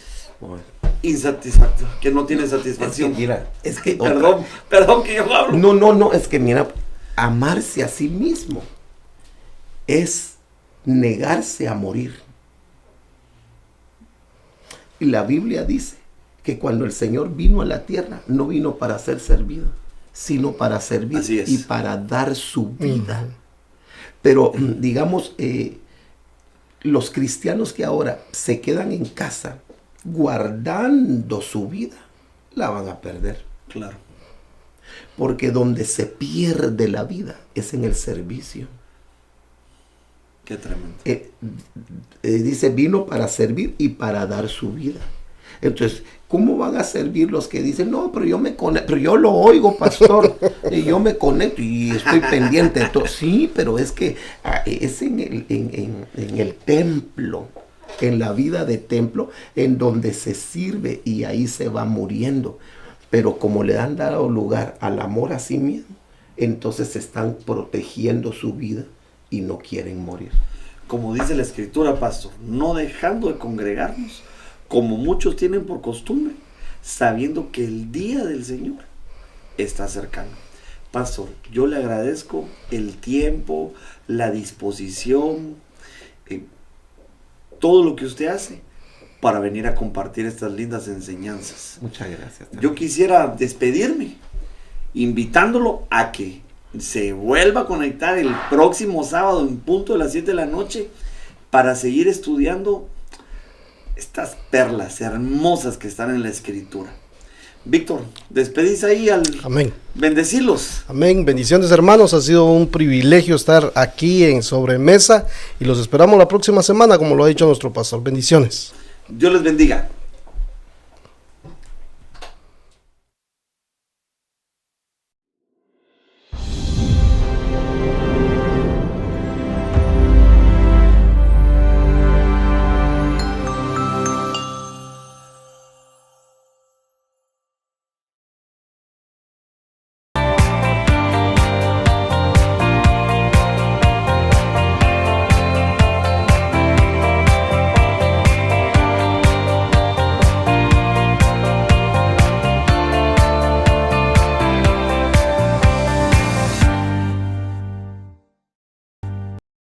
insatisfactoria, que no tiene satisfacción. Es que perdón que yo hablo. No, es que mira, amarse a sí mismo es negarse a morir. Y la Biblia dice que cuando el Señor vino a la tierra, no vino para ser servido, sino para servir y para dar su vida. Pero digamos, los cristianos que ahora se quedan en casa guardando su vida, la van a perder. Claro. Porque donde se pierde la vida es en el servicio. Qué tremendo. Dice, vino para servir y para dar su vida. Entonces, ¿cómo van a servir los que dicen, no, pero yo me conecto, pero yo lo oigo, pastor, y yo me conecto y estoy pendiente de todo? Sí, pero es que es en el templo, en la vida de templo, en donde se sirve y ahí se va muriendo. Pero como le han dado lugar al amor a sí mismo, entonces están protegiendo su vida y no quieren morir. Como dice la Escritura, pastor, no dejando de congregarnos, como muchos tienen por costumbre, sabiendo que el día del Señor está cercano. Pastor, yo le agradezco el tiempo, la disposición, todo lo que usted hace para venir a compartir estas lindas enseñanzas. Muchas gracias. Yo quisiera despedirme invitándolo a que se vuelva a conectar el próximo sábado en punto de las 7 de la noche para seguir estudiando estas perlas hermosas que están en la Escritura. Víctor, despedís ahí al... Amén. Bendecirlos. Amén. Bendiciones, hermanos. Ha sido un privilegio estar aquí en Sobremesa y los esperamos la próxima semana, como lo ha dicho nuestro pastor. Bendiciones. Dios les bendiga.